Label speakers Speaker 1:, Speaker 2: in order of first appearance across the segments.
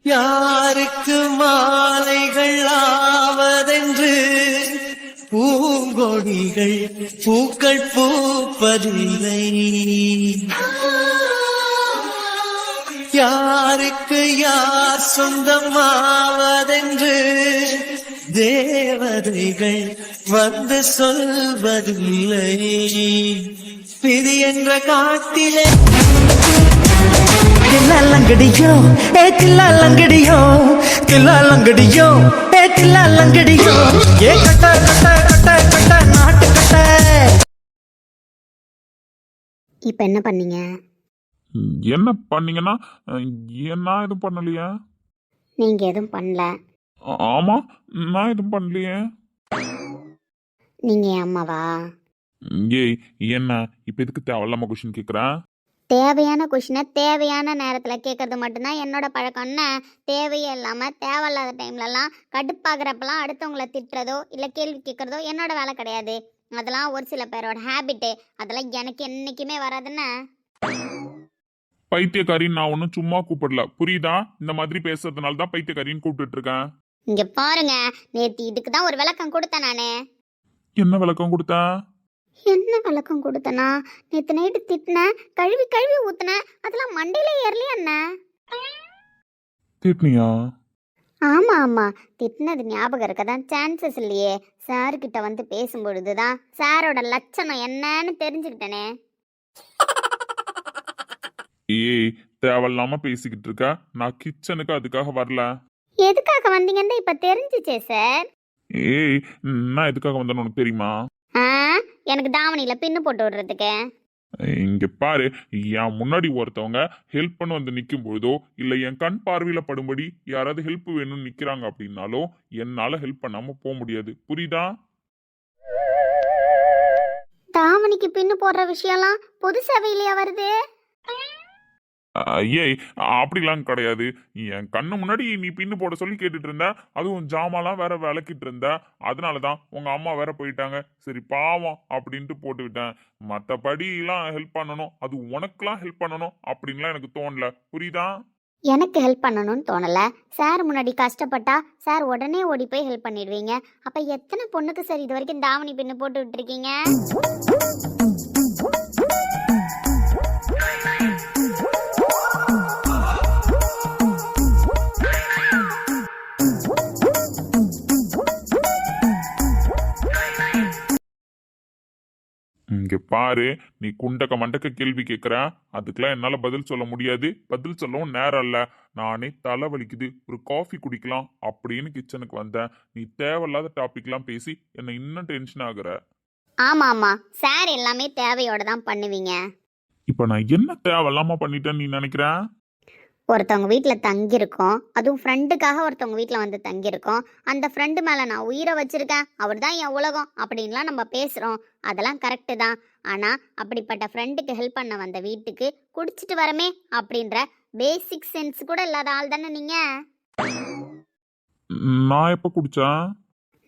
Speaker 1: யாருக்கு மாலைகள் ஆவதென்று பூங்கொடிகள் பூக்கள் பூப்பதில்லை. யாருக்கு யார் சொந்தமாவதென்று தேவதைகள் வந்து சொல்வதில்லை. விதி என்ற காட்டிலே தில்லாலங்கடியோ ஏ தில்லாலங்கடியோ தில்லாலங்கடியோ ஏ தில்லாலங்கடியோ ஏ கட்ட கட்ட கட்ட கட்ட நாட்டு கட்ட.
Speaker 2: இப்போ என்ன பண்ணீங்க?
Speaker 3: என்ன பண்ணீங்கன்னா நான் எதுவும் பண்ணலையா?
Speaker 2: நீங்க எதுவும் பண்ணல.
Speaker 3: ஆமா, நான் எதுவும் பண்ணலையே.
Speaker 2: நீங்க என் அம்மாவா?
Speaker 3: ஏய், என்ன இப்ப எதுக்கு தேவையில்லாம கொஸ்டின் கேக்குறேன்?
Speaker 2: தேவையான கொஷினை தேவையான நேரத்தில் கேட்கறது மட்டும்தான் என்னோட பழக்கம்னு. தேவையே இல்லாமல் தேவையில்லாத டைம்லலாம் கடுப்பாகிறப்பெல்லாம் அடுத்தவங்கள திட்டுறதோ இல்லை கேள்வி கேட்குறதோ என்னோட வேலை கிடையாது. அதெல்லாம் ஒரு சில பேரோட ஹேபிட்டு. அதெல்லாம் எனக்கு என்றைக்குமே வராதுன்னு.
Speaker 3: பைத்தியக்காரின்னு நான் ஒன்றும் சும்மா கூப்பிடல, புரியுதா? இந்த மாதிரி பேசுறதுனால தான் பைத்தியக்காரின்னு கூப்பிட்டு இருக்கேன்.
Speaker 2: இங்கே பாருங்க, நேற்று இதுக்கு தான் ஒரு விளக்கம் கொடுத்தேன் நான்.
Speaker 3: என்ன விளக்கம் கொடுத்தேன்?
Speaker 2: என்ன விளக்கம் கொடுத்தனா? நேற்று நைட்டு திட்டினேன், கழுவி கழுவி ஊத்துனேன், அதெல்லாம் மண்டையிலே ஏறலையா என்ன?
Speaker 3: திட்டினியா?
Speaker 2: ஆமா ஆமா, திட்டினது ஞாபகம் இருக்க தான் சான்சஸ் இல்லையே. சார்கிட்ட வந்து பேசும்பொழுது தான் சாரோட லட்சணம் என்னன்னு தெரிஞ்சுக்கிட்டேனே.
Speaker 3: ஏய், தேவையில்லாம பேசிக்கிட்டு இருக்க. நான் கிச்சனுக்கு அதுக்காக வரல.
Speaker 2: எதுக்காக வந்தீங்கன்னு இப்ப தெரிஞ்சுச்சே சார்.
Speaker 3: ஏய், நான் எதுக்காக வந்தேன்னு உனக்கு தெரியுமா?
Speaker 2: ஆ, எனக்கு தாவணியில பின்னு போட்டு விடுறதுக்கு.
Speaker 3: இங்க பாரு, என் முன்னாடி ஒருத்தவங்க ஹெல்ப் பண்ண வந்து நிக்கும் பொழுதோ இல்ல என் கண் பார்வையில படும்படி யாராவது ஹெல்ப் வேணும்னு நிக்கிறாங்க அப்படின்னாலோ என்னால ஹெல்ப் பண்ணாம போக முடியாது, புரியுதா?
Speaker 2: தாவணிக்கு பின்னு போடுற விஷயம்லாம் பொது சேவையிலேயே வருது.
Speaker 3: ஏய், அப்படிலாம் கிடையாது. என் கண்ணு முன்னாடி நீ பின்னு போட சொல்லி கேட்டுட்டு இருந்த, அதுவும் ஜாமான்லாம் வேற விளக்கிட்டு இருந்த. அதனாலதான் உங்க அம்மா வேற போயிட்டாங்க, சரி பாவம் அப்படின்ட்டு போட்டு விட்டேன். மற்றபடி எல்லாம் ஹெல்ப் பண்ணணும், அது உனக்குலாம் ஹெல்ப் பண்ணணும் அப்படின்லாம் எனக்கு தோணல, புரியுதா?
Speaker 2: எனக்கு ஹெல்ப் பண்ணணும்னு தோணல. சார் முன்னாடி கஷ்டப்பட்டா சார் உடனே ஓடி போய் ஹெல்ப் பண்ணிடுவீங்க. அப்ப எத்தனை பொண்ணுக்கு சார் இது வரைக்கும் தாவணி பின்னு போட்டு விட்டுருக்கீங்க?
Speaker 3: இங்க பாரு, நீ குண்டக்க மண்டக்க கேள்வி கேட்குற, அதுக்கெல்லாம் என்னால பதில் சொல்ல முடியாது. பதில் சொல்லவும் நேரம் இல்ல. நானே தலை வலிக்குது, ஒரு காஃபி குடிக்கலாம் அப்படின்னு கிச்சனுக்கு வந்தேன். நீ தேவையில்லாத டாபிக்லாம் பேசி என்னை இன்னும் டென்ஷன் ஆகுற.
Speaker 2: ஆமா ஆமா, சார் எல்லாமே தேவையோட தான் பண்ணுவீங்க.
Speaker 3: இப்ப நான் என்ன தேவையில்லாம பண்ணிட்டேன்னு நீ நினைக்கிற?
Speaker 2: ஒருத்தவங்க வீட்டில் தங்கியிருக்கோம், அதுவும் ஃப்ரெண்டுக்காக ஒருத்தவங்க வீட்டில் வந்து தங்கியிருக்கோம். அந்த ஃப்ரெண்டு மேலே நான் உயிரை வச்சுருக்கேன், அவர் தான் என் உலகம் அப்படின்லாம் நம்ம பேசுகிறோம். அதெல்லாம் கரெக்டு தான். ஆனால் அப்படிப்பட்ட ஃப்ரெண்டுக்கு ஹெல்ப் பண்ண வந்த வீட்டுக்கு குடிச்சிட்டு வரமே அப்படின்ற பேசிக் சென்ஸ் கூட இல்லாத ஆள் தானே நீங்கள்.
Speaker 3: நான் எப்ப குடிச்சேன்?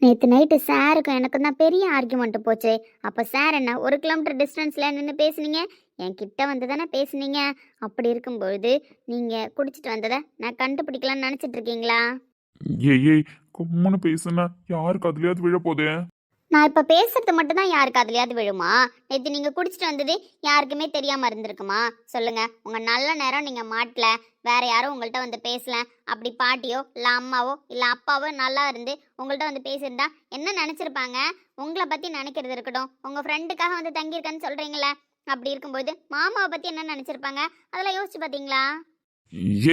Speaker 2: நேற்று நைட்டு சாருக்கும் எனக்கும் தான் பெரிய ஆர்கியூமெண்ட் போச்சு. அப்போ சார் என்ன 1 கிலோமீட்டர் டிஸ்டன்ஸில் நின்று பேசுனீங்க, என் கிட்ட வந்து தானே பேசுனீங்க. அப்படி இருக்கும்பொழுது நீங்கள் குடிச்சிட்டு வந்ததை நான் கண்டுபிடிக்கலான்னு நினச்சிட்டு இருக்கீங்களா?
Speaker 3: ஏய், கும்முன்னு பேசுன யாருக்கு அதுலயாவது விழ போதே?
Speaker 2: நான் இப்போ பேசுறது மட்டும்தான் யாருக்கு அதுலையாவது விழுமா? நேற்று நீங்கள் குடிச்சிட்டு வந்தது யாருக்குமே தெரியாமல் இருந்திருக்குமா? சொல்லுங்கள். உங்கள் நல்ல நேரம் நீங்கள் மாட்டல, வேற யாரும் உங்கள்கிட்ட வந்து பேசல, அப்படி பாட்டியோ இல்லை அம்மாவோ இல்லை அப்பாவோ நல்லா இருந்து உங்கள்கிட்ட வந்து பேசியிருந்தா என்ன நினச்சிருப்பாங்க? உங்களை பற்றி நினைக்கிறது இருக்கட்டும், உங்கள் ஃப்ரெண்டுக்காக வந்து தங்கியிருக்கேன்னு சொல்கிறீங்களே, அப்படி இருக்கும்போது மாமாவை பற்றி என்ன நினச்சிருப்பாங்க? அதெல்லாம் யோசிச்சு பார்த்தீங்களா?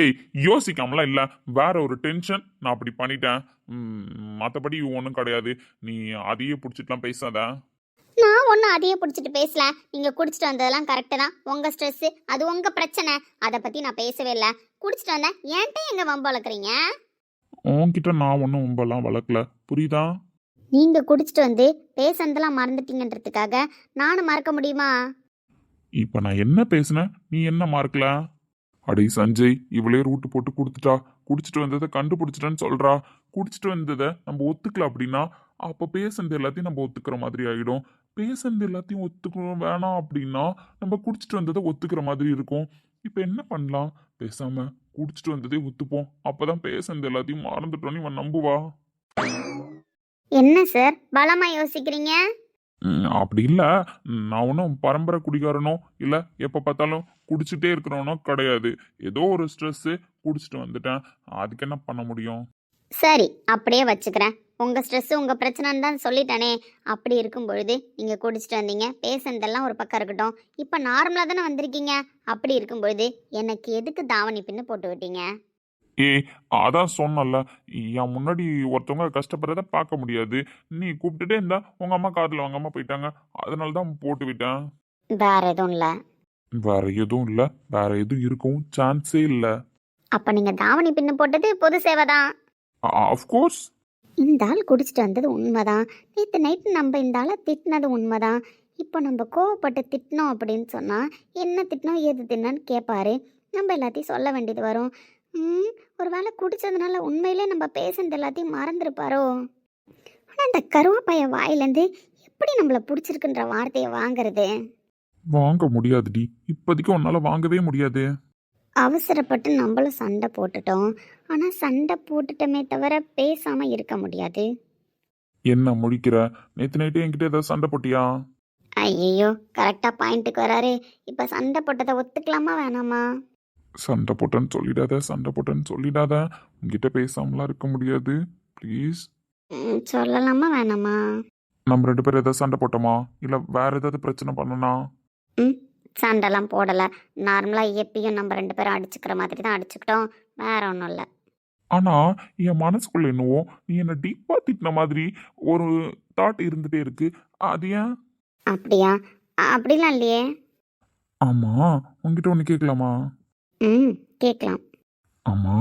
Speaker 3: ஏய், யோசிக்காமலாம் இல்ல, வேற ஒரு டென்ஷன், நான் அப்படி பண்ணிட்டேன். மற்றபடி ஒன்றும் கிடையாது. நீ அதையே பிடிச்சிட்டுலாம் பேசாத.
Speaker 2: நான் ஒன்றும் அதையே பிடிச்சிட்டு பேசல. நீங்கள் குடிச்சிட்டு வந்ததெல்லாம் கரெக்டு தான். உங்கள் ஸ்ட்ரெஸ்ஸு அது உங்கள் பிரச்சனை, அதை பற்றி நான் பேசவே இல்லை. குடிச்சிட்டு வந்தேன் ஏன்ட்ட எங்கே வம்பு வளர்க்குறீங்க?
Speaker 3: உன்கிட்ட நான் ஒன்றும் உம்பெல்லாம் வளர்க்கல, புரியுதா?
Speaker 2: நீங்கள் குடிச்சிட்டு வந்து பேசுனதெல்லாம் மறந்துட்டீங்கன்றதுக்காக நானும் மறக்க முடியுமா?
Speaker 3: இப்போ நான் என்ன பேசுனேன், நீ என்ன மறக்கல? அடே சஞ்சய், இவளே ரூட்டு போட்டு கொடுத்துட்டா. குடிச்சிட்டு வந்ததை கண்டுபிடிச்சிட்டேன்னு சொல்றா. குடிச்சிட்டு வந்ததை நம்ம ஒத்துக்கல அப்படின்னா அப்போ பேசுனது எல்லாத்தையும் நம்ம ஒத்துக்கிற மாதிரி ஆகிடும். பேசுனது எல்லாத்தையும் ஒத்துக்கணும் வேணாம் அப்படின்னா நம்ம குடிச்சிட்டு வந்ததை ஒத்துக்கிற மாதிரி இருக்கும். இப்போ என்ன பண்ணலாம்? பேசாம குடிச்சிட்டு வந்ததே ஒத்துப்போம். அப்பதான் பேசுனது எல்லாத்தையும் மறந்துட்டோன்னு இவன் நம்புவா.
Speaker 2: என்ன சார் பலமா யோசிக்கிறீங்க?
Speaker 3: அப்படி இல்ல. நான் ஒன்றும் பரம்பரை குடிகாரனோ இல்ல எப்ப பார்த்தாலும் குடிச்சிட்டே இருக்கிறவனோ கிடையாது. ஏதோ ஒரு ஸ்ட்ரெஸ் குடிச்சிட்டு வந்துட்டேன். அதுக்கு என்ன பண்ண முடியும்?
Speaker 2: சரி, அப்படியே வச்சுக்கிறேன். உங்க ஸ்ட்ரெஸ் உங்க பிரச்சனைன்னு தான் சொல்லிட்டானே. அப்படி இருக்கும் பொழுது நீங்க குடிச்சிட்டு வந்தீங்க, பேசுனதெல்லாம் ஒரு பக்கம் இருக்கட்டும். இப்ப நார்மலா தானே வந்திருக்கீங்க. அப்படி இருக்கும் பொழுது எனக்கு எதுக்கு தாவணி பின்னு போட்டு விட்டீங்க?
Speaker 3: ஏய், அதான் சொன்னல, என் முன்னாடி ஒருத்தவங்க கஷ்டப்படுறத பார்க்க முடியாது. நீ கூப்பிட்டுட்டே இருந்தா உங்க அம்மா காதுல வாங்காம போயிட்டாங்க. அதனால தான் போட்டு விட்டேன்.
Speaker 2: வேற எதுவும் இல்ல.
Speaker 3: வேற எதுவும் இல்ல. வேற எதுவும் இருக்கவும் சான்ஸே இல்ல.
Speaker 2: அப்ப நீங்க தாவணி பின்னு போட்டது பொது சேவை தான்.
Speaker 3: ஆஃப்கோர்ஸ்.
Speaker 2: இந்த ஆள் குடிச்சிட்டு வந்தது உண்மைதான். நேற்று நைட்டு நம்ம இந்த ஆளை திட்டினது உண்மைதான். இப்போ நம்ம கோவப்பட்டு திட்டினோம் அப்படின்னு சொன்னால் என்ன திட்டினோம் ஏது திட்டினோன்னு கேட்பாரு. நம்ம எல்லாத்தையும் சொல்ல வேண்டியது வரும். ஒரு வேளை குடித்ததுனால உண்மையிலே நம்ம பேசுனது எல்லாத்தையும் மறந்துருப்பாரோ? ஆனால் அந்த கருவாப்பைய வாயிலேருந்து எப்படி நம்மளை பிடிச்சிருக்குன்ற வார்த்தையை வாங்குறது?
Speaker 3: வாங்க முடியாதுடி. இப்போதைக்கு உன்னால வாங்கவே முடியாது.
Speaker 2: அவசரப்பட்டு நம்மளும் சண்டை போட்டுட்டோம். ஆனால் சண்டை போட்டுட்டோமே தவிர பேசாமல் இருக்க முடியாது.
Speaker 3: என்ன முழிக்கிற? நேத்து நைட்டு என்கிட்ட ஏதாவது சண்டை போட்டியா?
Speaker 2: ஐயோ, கரெக்டாக பாயிண்ட்டுக்கு வராரு. இப்போ சண்டை போட்டதை ஒத்துக்கலாமா வேணாமா?
Speaker 3: சண்டை போட்டேன்னு சொல்லிடாத. சண்டை போட்டேன்னு சொல்லிடாத. உங்ககிட்ட பேசாமலாம் இருக்க முடியாது. ப்ளீஸ்.
Speaker 2: சொல்லலாமா வேணாமா?
Speaker 3: நம்ம 2 பேரும் ஏதாவது சண்டை போட்டோமா இல்ல வேற ஏதாவது பிரச்சனை பண்ணனா?
Speaker 2: சண்டைலாம் போடலை. நார்மலாக எப்பயும் நம்ம 2 பேரும் அடிச்சுக்கிற மாதிரி தான் அடிச்சுக்கிட்டோம். வேற ஒன்றும் இல்லை.
Speaker 3: ஆனா என் மனசுக்குள்ள என்னவோ நீ என்ன டீப்பா திட்டின மாதிரி ஒரு தாட் இருந்துட்டே இருக்கு. அது ஏன்?
Speaker 2: அப்படியா? அப்படிலாம் இல்லையே.
Speaker 3: ஆமா, உங்ககிட்ட ஒன்று கேட்கலாமா?
Speaker 2: கேட்கலாம்.
Speaker 3: ஆமா,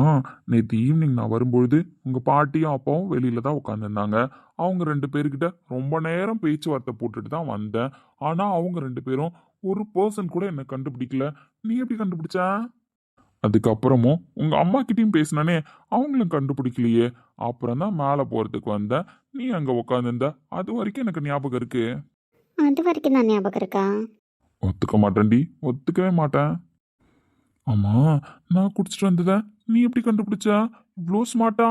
Speaker 3: நேற்று ஈவினிங் நான் வரும்பொழுது உங்க பாட்டியும் அப்பாவும் வெளியில தான் உட்காந்துருந்தாங்க. அவங்க 2 பேர்கிட்ட ரொம்ப நேரம் பேச்சுவார்த்தை போட்டுட்டு தான் வந்தேன். ஆனா அவங்க 2 பேரும் ஒரு பர்சன் கூட என்ன கண்டுபிடிக்கல. நீ எப்படி கண்டுபிடிச்ச? அதுக்கப்புறமும் உங்க அம்மா கிட்டயும் பேசினானே, அவங்களும் கண்டுபிடிக்கலையே. அப்புறம் தான் மேலே போறதுக்கு வந்தேன். நீ அங்க உட்காந்துருந்த. அது வரைக்கும் எனக்கு ஞாபகம் இருக்கு.
Speaker 2: அது வரைக்கும் தான் ஞாபகம் இருக்கா?
Speaker 3: ஒத்துக்க மாட்டேன்டி. ஒத்துக்கவே மாட்டேன். ஆமா, நான் குடிச்சிட்டு வந்தத நீ எப்படி கண்டுபிடிச்ச? இவ்வளோ ஸ்மார்ட்டா?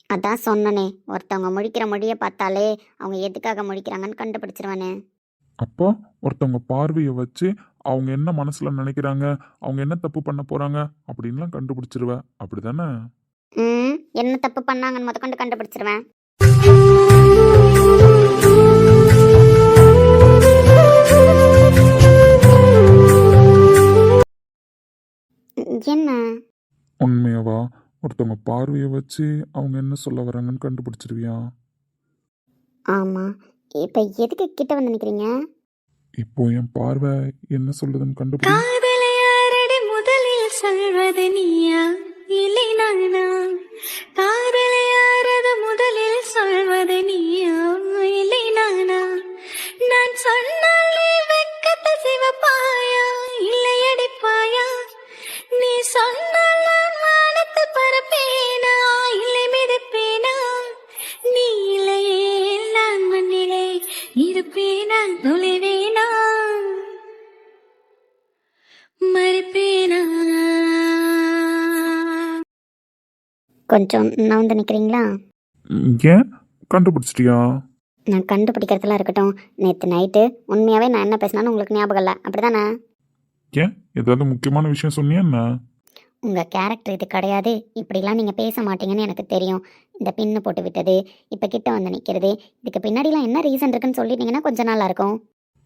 Speaker 2: அதான் சொன்னனே, ஒருத்தவங்க முழிக்கிற மொழியை பார்த்தாலே அவங்க எதுக்காக முழிக்கிறாங்கன்னு கண்டுபிடிச்சிருவானே.
Speaker 3: அப்போ ஒருத்தவங்க பார்வையை வச்சு அவங்க என்ன மனசுல நினைக்கிறாங்க, அவங்க என்ன தப்பு பண்ண போறாங்க அப்படின்லாம் கண்டுபிடிச்சிருவ. அப்படிதானே?
Speaker 2: என்ன தப்பு பண்ணாங்கன்னு முதற்கொண்டு கண்டுபிடிச்சிருவேன். என்ன?
Speaker 3: உண்மையாவா? ஒருத்தவங்க பார்வையை வச்சு அவங்க என்ன சொல்ல வராங்கன்னு கண்டுபிடிச்சிருவியா?
Speaker 2: ஆமா. இப்ப எதுக்கு கிட்ட வந்து நிக்கிறீங்க?
Speaker 3: இப்போ என் பார்வை என்ன சொல்லுதுன்னு கண்டுபிடி.
Speaker 4: காதலை யாரடி முதலில் சொல்வது நீயா இல்லை நானா? காதலை யாரது முதலில் சொல்வது நீயா இல்லை நானா? நான் சொன்னால் நீ வெட்கத்தில் சிவப்பாயா இல்லை அடிப்பாயா? நீ சொன்னால் நான் வானத்தில் பரப்பேனா இல்லை மிதப்பேனா? நீ இல்லையே நான் மண்ணிலே இருப்பேனா நுழைவேனா மறுப்பேனா?
Speaker 2: கொஞ்சம் நவுந்து நிக்கிறீங்களா?
Speaker 3: ஏன்? கண்டுபிடிச்சிட்டியா?
Speaker 2: நான் கண்டுபிடிக்கிறதுலாம் இருக்கட்டும். நேற்று நைட்டு உண்மையாவே நான் என்ன பேசினாலும் உங்களுக்கு ஞாபகம் இல்லை, அப்படிதானே?
Speaker 3: ஏன்? ஏதாவது முக்கியமான விஷயம் சொன்னியா என்ன?
Speaker 2: உங்க கேரக்டர் இது கிடையாது. இப்படிலாம் நீங்க பேச மாட்டீங்கன்னு எனக்கு தெரியும். இந்த பின்னு போட்டு விட்டது, இப்ப கிட்ட வந்து நிக்கிறது, இதுக்கு பின்னாடிலாம் என்ன ரீசன் இருக்குன்னு சொல்லிட்டீங்கன்னா கொஞ்சம் நல்லா இருக்கும்.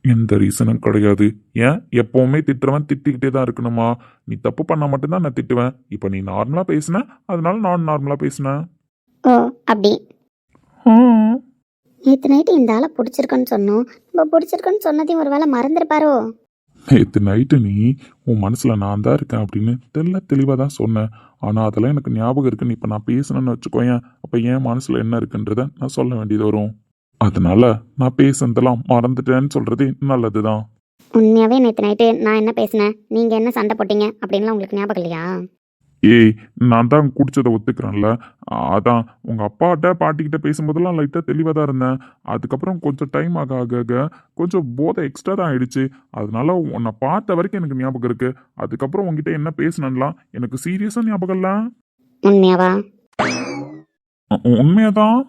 Speaker 3: எந்த ரீசனும் கிடையாது. ஏன் எப்பவுமே திட்டுறவன் திட்டிக்கிட்டே தான் இருக்கணுமா? நீ தப்பு பண்ணா மட்டும்தான் நான் திட்டுவேன். இப்போ நீ நார்மலா பேசுன, அதனால நான் நார்மலா பேசினேன்.
Speaker 2: ஓ, அப்படி. நேற்று நைட்டு இந்த ஆளை பிடிச்சிருக்குன்னு சொன்னோம். நம்ம பிடிச்சிருக்குன்னு சொன்னதையும் ஒரு வேளை மறந்துருப்பாரோ?
Speaker 3: நேற்று நைட்டு நீ உன் மனசுல நான் தான் இருக்கேன் அப்படின்னு தெளிவாக தான் சொன்னேன். ஆனால் அதெல்லாம் எனக்கு ஞாபகம் இருக்குன்னு இப்போ நான் பேசணும்னு வச்சுக்கோயேன். அப்போ என் மனசுல என்ன இருக்குன்றத நான் சொல்ல வேண்டியது வரும். அதனால நான் பேசுனதெல்லாம் மறந்துட்டேன்னு சொல்றது நல்லது தான்.
Speaker 2: உண்மையாவே நேற்று நைட்டு நான் என்ன பேசினேன், நீங்க என்ன சண்டை போட்டீங்க அப்படின்லாம் உங்களுக்கு ஞாபகம் இல்லையா?
Speaker 3: ஏய், நான் தான் குடிச்சதை ஒத்துக்கிறேன்ல. அதான் உங்க அப்பாட்ட பாட்டிக்கிட்ட பேசும்போதெல்லாம் லைட்டாக தெளிவாக தான் இருந்தேன். அதுக்கப்புறம் கொஞ்சம் டைம் ஆக ஆக ஆக கொஞ்சம் போதை எக்ஸ்ட்ரா தான் ஆயிடுச்சு. அதனால உன்னை பார்த்த வரைக்கும் எனக்கு ஞாபகம் இருக்கு. அதுக்கப்புறம் உங்ககிட்ட என்ன பேசினலாம் எனக்கு சீரியஸாக ஞாபகம் இல்லை.
Speaker 2: உண்மையாவா?
Speaker 3: உண்மையாதான்.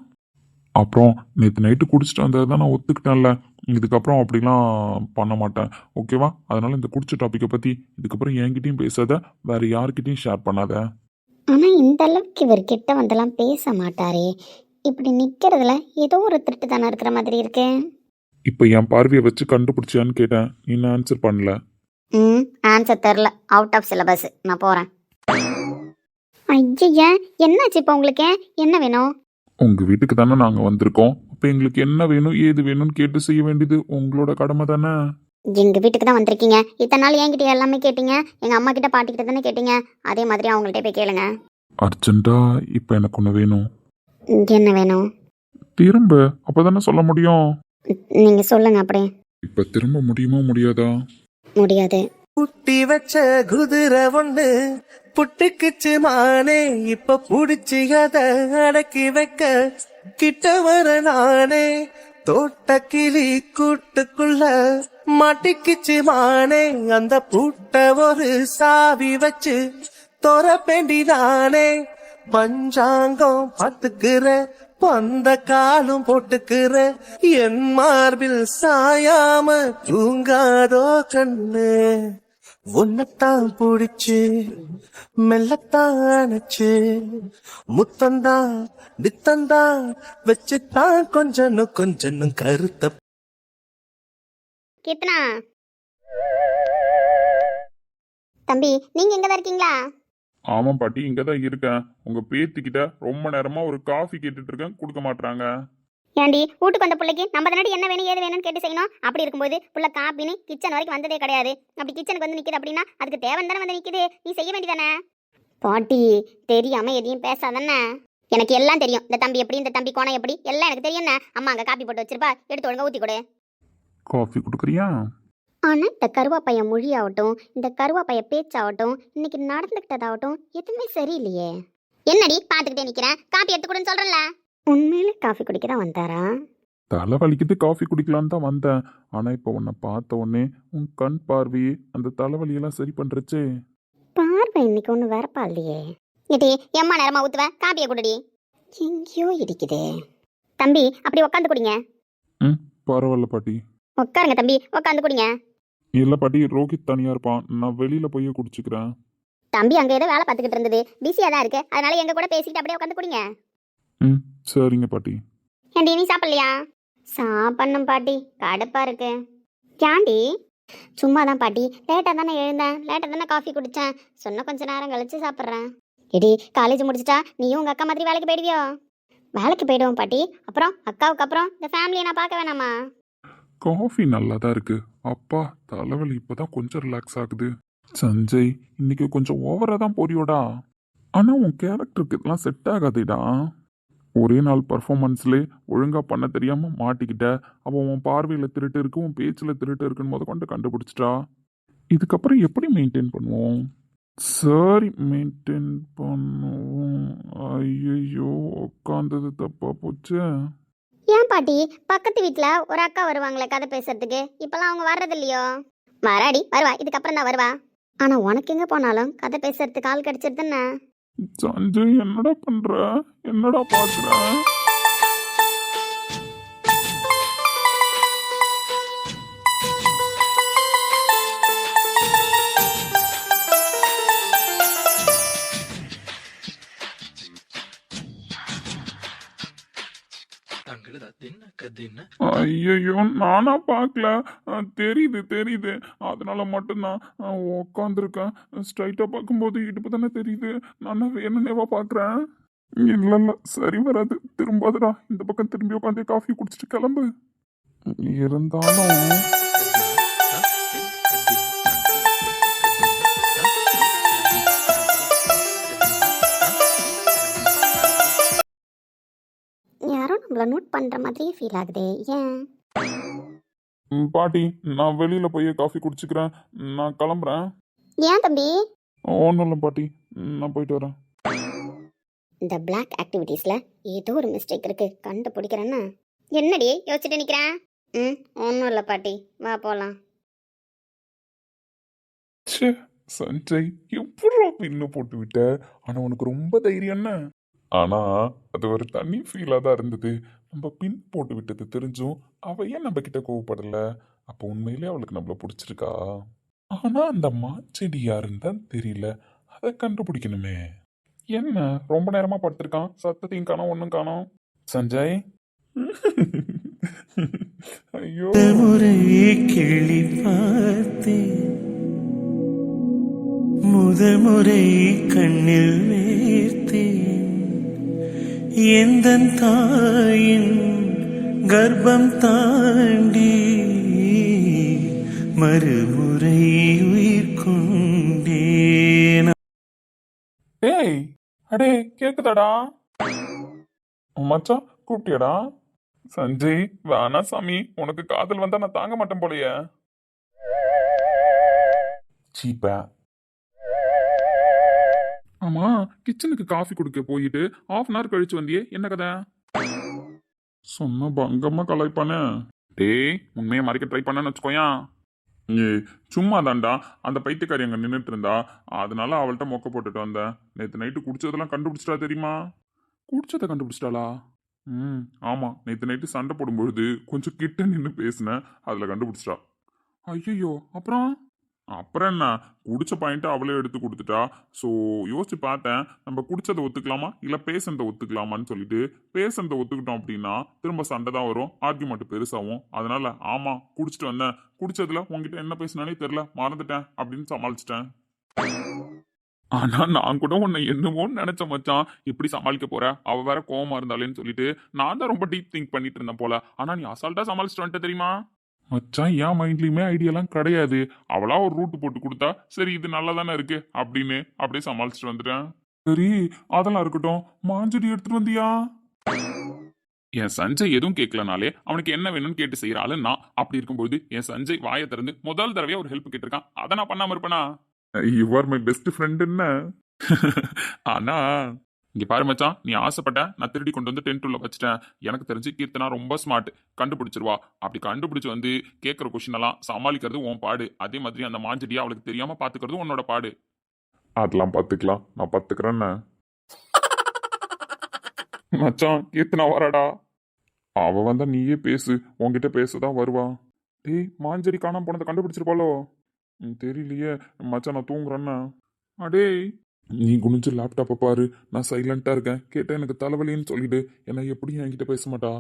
Speaker 3: அப்புறம் நேற்று நைட்டு குடிச்சிட்டு வந்ததை தான் நான் ஒத்துக்கிட்டேன்ல. இதுக்கப்புறம் அப்படிலாம் பண்ண மாட்டேன். ஓகேவா? அதனால இந்த குடிச்ச டாப்பிக்கை பற்றி இதுக்கப்புறம் என்கிட்டயும் பேசாத, வேற யார்கிட்டயும் ஷேர் பண்ணாத.
Speaker 2: ஆனா இந்த அளவுக்கு இவர் கிட்ட வந்தெல்லாம் பேச மாட்டாரே. இப்படி நிக்கிறதுல ஏதோ ஒரு திருட்டு தானே இருக்கிற மாதிரி இருக்கு.
Speaker 3: இப்போ என் பார்வையை வச்சு கண்டுபிடிச்சியான்னு கேட்டேன். இன்னும் ஆன்சர் பண்ணல.
Speaker 2: ஆன்சர் தெரில. Out of syllabus. நான் போறேன். ஐயா, என்னாச்சு இப்போ உங்களுக்கு? என்ன வேணும்?
Speaker 3: உங்க வீட்டுக்கு தானே நாங்கள் வந்திருக்கோம். அப்போ எங்களுக்கு என்ன வேணும் ஏது வேணும்னு கேட்டு செய்ய வேண்டியது உங்களோட கடமை தானே.
Speaker 2: எங்க வீட்டுக்கு தான் வந்திருக்கீங்க. இத்தனை நாள் என்கிட்ட எல்லாமே கேட்டீங்க. எங்க அம்மா கிட்ட பாட்டி கிட்ட தானே கேட்டீங்க. அதே மாதிரி அவங்கள்ட்ட போய் கேளுங்க.
Speaker 3: அர்ஜென்ட்டா இப்போ எனக்கு ஒன்று வேணும்.
Speaker 2: என்ன வேணும்?
Speaker 3: திரும்ப அப்பதானே சொல்ல முடியும்.
Speaker 2: நீங்க சொல்லுங்க. அப்படியே
Speaker 3: இப்போ திரும்ப முடியுமா முடியாதா?
Speaker 2: முடியாது.
Speaker 1: குட்டி வச்ச குதிரை ஒண்ணு புட்டுக்குச்சு மானே, இப்ப புடிச்சு அத அடக்கி வைக்க கிட்ட வர நானே. தோட்டக்கிளி கூட்டுக்குள்ள மாட்டிக்குச்சு மானே, அந்த பூட்ட ஒரு சாவி வச்சு தொரப்பேண்டி நானே. பஞ்சாங்கம் பாத்துக்கிற பந்த காலும் போட்டுக்கிற என் மார்பில் சாயாம தூங்காதோ கண்ணு. உன்னத்தான் பிடிச்சு மெல்லத்தான் அணைச்சு முத்தந்தா நித்தந்தா வச்சுத்தான் கொஞ்சனும் கருத்த.
Speaker 2: கீர்த்தனா தம்பி, நீங்க எங்க தான் இருக்கீங்களா?
Speaker 3: ஆமாம் பாட்டி, இங்கே தான் இருக்கேன். உங்கள் பேத்திக்கிட்ட ரொம்ப நேரமாக ஒரு காஃபி கேட்டுட்டு இருக்கேன், கொடுக்க மாட்றாங்க.
Speaker 2: ஏண்டி, வீட்டுக்கு வந்த பிள்ளைக்கு நம்ம தானடி என்ன வேணும் ஏது வேணும்னு கேட்டு செய்யணும். அப்படி இருக்கும்போது புள்ள காப்பின்னு கிச்சன் வரைக்கும் வந்ததே கிடையாது. அப்படி கிச்சனுக்கு வந்து நிக்குது அப்படின்னா அதுக்கு தேவன் தானே வந்து நிக்குது. நீ செய்ய வேண்டியதானே? பாட்டி, தெரியாம எதையும் பேசாதானே. எனக்கு எல்லாம் தெரியும். இந்த தம்பி எப்படி, இந்த தம்பி கோணம் எப்படி, எல்லாம் எனக்கு தெரியும். அம்மா அங்க காப்பி போட்டு வச்சிருப்பா, எடுத்து ஒழுங்கா ஊத்தி கொடு.
Speaker 3: காஃபி கொடுக்குறியா?
Speaker 2: ஆனா இந்த கருவாப்பைய மொழியாகட்டும், இந்த கருவாப்பைய பேச்சாகட்டும், இன்னைக்கு நடந்துக்கிட்டதாகட்டும் எதுவுமே சரியில்லையே. என்னடி பாத்துக்கிட்டே நிக்கிறேன்? காப்பி எடுத்து கொடுன்னு சொல்றேன்ல. உண்மையில காஃபி குடிக்க தான் வந்தாரா?
Speaker 3: தலை வலிக்குது, காஃபி குடிக்கலான்னு தான் வந்தேன். ஆனால் இப்போ உன்னை பார்த்த உடனே உன் கண் பார்வையே அந்த தலைவலியெல்லாம் சரி பண்ணுறச்சே.
Speaker 2: பார்வை இன்னைக்கு ஒண்ணு வரப்பா இல்லையே. ஏடி, எம்மா நேரமா ஊத்துவேன், காப்பியை குடுடி. எங்கேயோ இடிக்குதே. தம்பி, அப்படி உட்காந்து குடிங்க.
Speaker 3: பரவாயில்ல பாட்டி.
Speaker 2: உட்காருங்க தம்பி, உட்காந்து குடிங்க.
Speaker 3: இல்லை பாட்டி, ரோஹித் தனியாக இருப்பான், நான் வெளியில் போய் குடிச்சுக்கிறேன்.
Speaker 2: தம்பி அங்க ஏதோ வேலை பார்த்துக்கிட்டு இருந்தது, பிஸியா தான் இருக்கு. அதனால எங்க கூட பேசிட்டு அப்படியே உட்காந்து குடிங்க.
Speaker 3: சரிங்க பாட்டி.
Speaker 2: ஏண்டி, நீ சாப்பிடலையா? சாப்பிடணும் பாட்டி, கடுப்பா இருக்கு. ஏண்டி? சும்மா தான் பாட்டி, லேட்டாக தானே எழுந்தேன், லேட்டாக தானே காஃபி குடித்தேன். சொன்ன கொஞ்ச நேரம் கழிச்சு சாப்பிட்றேன். எடி, காலேஜ் முடிச்சிட்டா நீயும் உங்கள் அக்கா மாதிரி வேலைக்கு போயிடுவியோ? வேலைக்கு போயிடுவோம் பாட்டி. அப்புறம் அக்காவுக்கு அப்புறம் இந்த ஃபேமிலியை நான் பார்க்க வேணாமா?
Speaker 3: காஃபி நல்லா தான் இருக்கு. அப்பா, தலைவலி இப்போதான் கொஞ்சம் ரிலாக்ஸ் ஆகுது. சஞ்சய், இன்னைக்கு கொஞ்சம் ஓவரா தான் போறியோடா. ஆனால் உன் கேரக்டருக்கு இதெல்லாம் செட் ஆகாதேடா. ஒரே நாள் பர்ஃபார்மன்ஸ்லேயே ஒழுங்காக பண்ண தெரியாமல் மாட்டிக்கிட்ட. அவன் உன் பார்வையில் திருட்டு இருக்கு, உன் பேச்சில் திருட்டு இருக்குன்னு கொண்டு கண்டுபிடிச்சிட்டா. இதுக்கப்புறம் எப்படி மெயின்டைன் பண்ணுவோம்? சரி, மெயின்டைன் பண்ணுவோம். ஐயோ, உட்காந்தது தப்பா போச்சு.
Speaker 2: ஏன் பாட்டி, பக்கத்து வீட்டில் ஒரு அக்கா வருவாங்களே கதை பேசுறதுக்கு, இப்பெல்லாம் அவங்க வர்றது இல்லையோ? வராடி, வருவா, இதுக்கப்புறம் தான் வருவா. ஆனால் உனக்கு எங்கே போனாலும் கதை பேசுறதுக்கு ஆள் கிடைச்சிருதுன்னு.
Speaker 3: சஞ்சய், என்னடா பண்ற? என்னடா பாக்குற? ஐயோ, நானா பார்க்கல. தெரியுது தெரியுது, அதனால மட்டும்தான் உக்காந்துருக்கேன். ஸ்ட்ரைட்டா பார்க்கும்போது இடுப்பு தானே தெரியுது. நான் வேணும்னேவா பார்க்குறேன். இல்ல இல்ல, சரி வராது. திரும்பாதுடா, இந்த பக்கம் திரும்பி உட்காந்து காஃபி குடிச்சிட்டு கிளம்பு. இருந்தாலும்
Speaker 2: யாரோ நம்மள நோட் பண்ற மாதிரி ஃபீல் ஆகுதே, ஏன்?
Speaker 3: பாட்டி, நான் வெளியில போய் காஃபி குடிச்சுக்கிறேன். நான் கிளம்புறேன்.
Speaker 2: ஏன் தம்பி?
Speaker 3: ஒன்றும் இல்லை பாட்டி, நான் போயிட்டு வரேன்.
Speaker 2: இந்த பிளாக் ஆக்டிவிட்டீஸ்ல ஏதோ ஒரு மிஸ்டேக் இருக்கு, கண்டுபிடிக்கிறேன்னா. என்னடி யோசிச்சுட்டு நிக்கிறேன்? ஒன்றும் இல்லை பாட்டி, வா போலாம்.
Speaker 3: ச்சே, சஞ்சய் எவ்வளோ பின்னு போட்டு விட்ட. ஆனா உனக்கு ரொம்ப தைரியம் என்ன. ஆனா அது ஒரு தனி ஃபீலா தான் இருந்தது. நம்ம பின் போட்டு விட்டது தெரிஞ்சும் அவ ஏன் நம்ம கிட்ட கோவப்படல? அப்போ உண்மையிலே அவளுக்கு நம்மள பிடிச்சிருக்கா? ஆனா அந்த மாச்செடி யாருன்னு தான் தெரியல. அதை கண்டுபிடிக்கணுமே. என்ன ரொம்ப நேரமா படுத்திருக்கான், சத்தத்தையும் காணோம் ஒன்றும் காணோம். சஞ்சய் ஐயோ,
Speaker 1: முறை கிள்ளி பார்த்தேன், முதல் முறை கண்ணில் வேர்த்தேன், எந்த தாயின் கர்ப்பம் தாண்டி மறுமுறை உயிர் கொண்டேன்.
Speaker 3: டேய் அடே கேக்குதாடா? மச்சான் கூப்பிட்டியாடா? சஞ்சய் வேணா சாமி, உனக்கு காதல் வந்தா நான் தாங்க மாட்டேன் போலயே. சீப்பா. ஆமா, கிச்சனுக்கு காஃபி குடிக்க போயிட்டு half அன் hour கழிச்சு வந்தியே, என்ன கதை? சொன்ன பங்கமா கலாய்ப்பானே. டேய் உண்மையை மறைக்க ட்ரை பண்ணன்னு வச்சுக்கோயேன். ஏய் சும்மா தான்டா, அந்த பைத்தியக்காரி அங்க நின்றுட்டு இருந்தா, அதனால அவள்கிட்ட மொக்க போட்டுட்டு வந்தேன். நேற்று நைட்டு குடிச்சதெல்லாம் கண்டுபிடிச்சிட்டா தெரியுமா? குடிச்சதை கண்டுபிடிச்சிட்டாளா? ஆமா, நேற்று நைட்டு சண்டை போடும்பொழுது கொஞ்சம் கிட்ட நின்று பேசினேன், அதில் கண்டுபிடிச்சிட்டா. ஐயோ அப்புறம்? அப்புறம் என்ன, குடிச்ச பாயிண்ட்டை அவளே எடுத்து கொடுத்துட்டா. ஸோ யோசிச்சு பார்த்தேன், நம்ம குடிச்சதை ஒத்துக்கலாமா இல்லை பேசுனதை ஒத்துக்கலாமான்னு சொல்லிட்டு. பேசுனதை ஒத்துக்கிட்டோம் அப்படின்னா திரும்ப சண்டை தான் வரும், ஆர்கியூமெண்ட் பெருசாகும். அதனால ஆமா குடிச்சிட்டு வந்தேன், குடிச்சதுல உங்ககிட்ட என்ன பேசினானே தெரில, மறந்துட்டேன் அப்படின்னு சமாளிச்சிட்டேன். ஆனா நான் கூட உன்னை என்னமோன்னு நினைச்ச மச்சான். எப்படி சமாளிக்க போற, அவ வேற கோவமா இருந்தாலேன்னு சொல்லிட்டு நான் தான் ரொம்ப டீப் திங்க் பண்ணிட்டு இருந்தேன் போல. ஆனா நீ அசால்ட்டா சமாளிச்சுட்டு வந்துட்ட தெரியுமா? மச்சான் என் மைண்ட்லயுமே ஐடியாலாம் கிடையாது. அவளா ஒரு ரூட் போட்டு கொடுத்தா, சரி இது நல்லா தானே இருக்கு அப்படின்னு அப்படியே சமாளிச்சுட்டு வந்துட்டேன். சரி அதெல்லாம் இருக்கட்டும், மாஞ்செடி எடுத்துட்டு வந்தியா? என் சஞ்சய் எதுவும் கேட்கலனாலே அவனுக்கு என்ன வேணும்னு கேட்டு செய்யற ஆளு நான். அப்படி இருக்கும்போது என் சஞ்சய் வாயை திறந்து முதல் தடவையா ஒரு ஹெல்ப் கேட்டிருக்கான், அதை நான் பண்ணாம இருப்பேனா? You are my best friend என்ன. ஆனா இங்க பாரு மச்சான், நீ ஆசைப்பட்ட, நான் திருடி கொண்டு வந்து டென்ட் உள்ள வச்சுட்டேன். எனக்கு தெரிஞ்சு கீர்த்தனா ரொம்ப ஸ்மார்ட், கண்டுபிடிச்சிருவா. அப்படி கண்டுபிடிச்சு வந்து கேட்கற கொஸ்டின் எல்லாம் சமாளிக்கிறது உன் பாடு. அதே மாதிரி அந்த மாஞ்செடியா அவளுக்கு தெரியாம பாத்துக்கிறது உன்னோட பாடு. அதெல்லாம் பாத்துக்கலாம், நான் பாத்துக்கிறேன்னு. மச்சான் கீர்த்தனா வரடா. அவ வந்தா நீயே பேசு, உன்கிட்ட பேசதான் வருவா. டேய் மாஞ்செடி காணாம போனதை கண்டுபிடிச்சிருப்பாளோ? தெரியலையே மச்சான், நான் தூங்குறேன்னா. அடே நீ குனிஞ்சு லேப்டாப்பை பாரு, நான் சைலண்டா இருக்கேன். கேட்டா எனக்கு தலைவலின்னு சொல்லிடு, என்ன எப்படியும் என்கிட்ட பேச மாட்டா.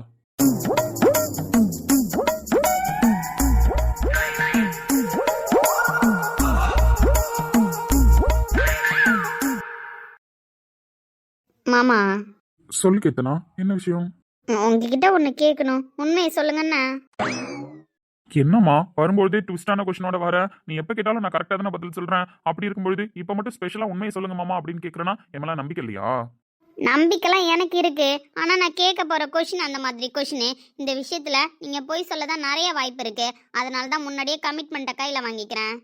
Speaker 2: மாமா,
Speaker 3: சொல்லு கேத்தனா, என்ன விஷயம்?
Speaker 2: உங்ககிட்ட ஒன்று கேட்கணும், உண்மையை சொல்லுங்கண்ணா.
Speaker 3: என்னம்மா வரும்பொழுதே ட்விஸ்டான கொஸ்டினோட வர? நீ எப்ப கேட்டாலும் நான் கரெக்டா தானே பதில் சொல்றேன். அப்படி இருக்கும்பொழுது இப்ப மட்டும் ஸ்பெஷலா உண்மையை சொல்லுங்க மாமா அப்படின்னு கேக்குறேன்னா என் நம்பிக்கை இல்லையா?
Speaker 2: நம்பிக்கைலாம் எனக்கு இருக்கு, ஆனா நான் கேட்க போற கொஷின் அந்த மாதிரி கொஷின். இந்த விஷயத்துல நீங்க போய் சொல்லதான் நிறைய வாய்ப்பு இருக்கு, அதனால தான் முன்னாடியே கமிட்மெண்ட்டை கையில வாங்கிக்கிறேன்.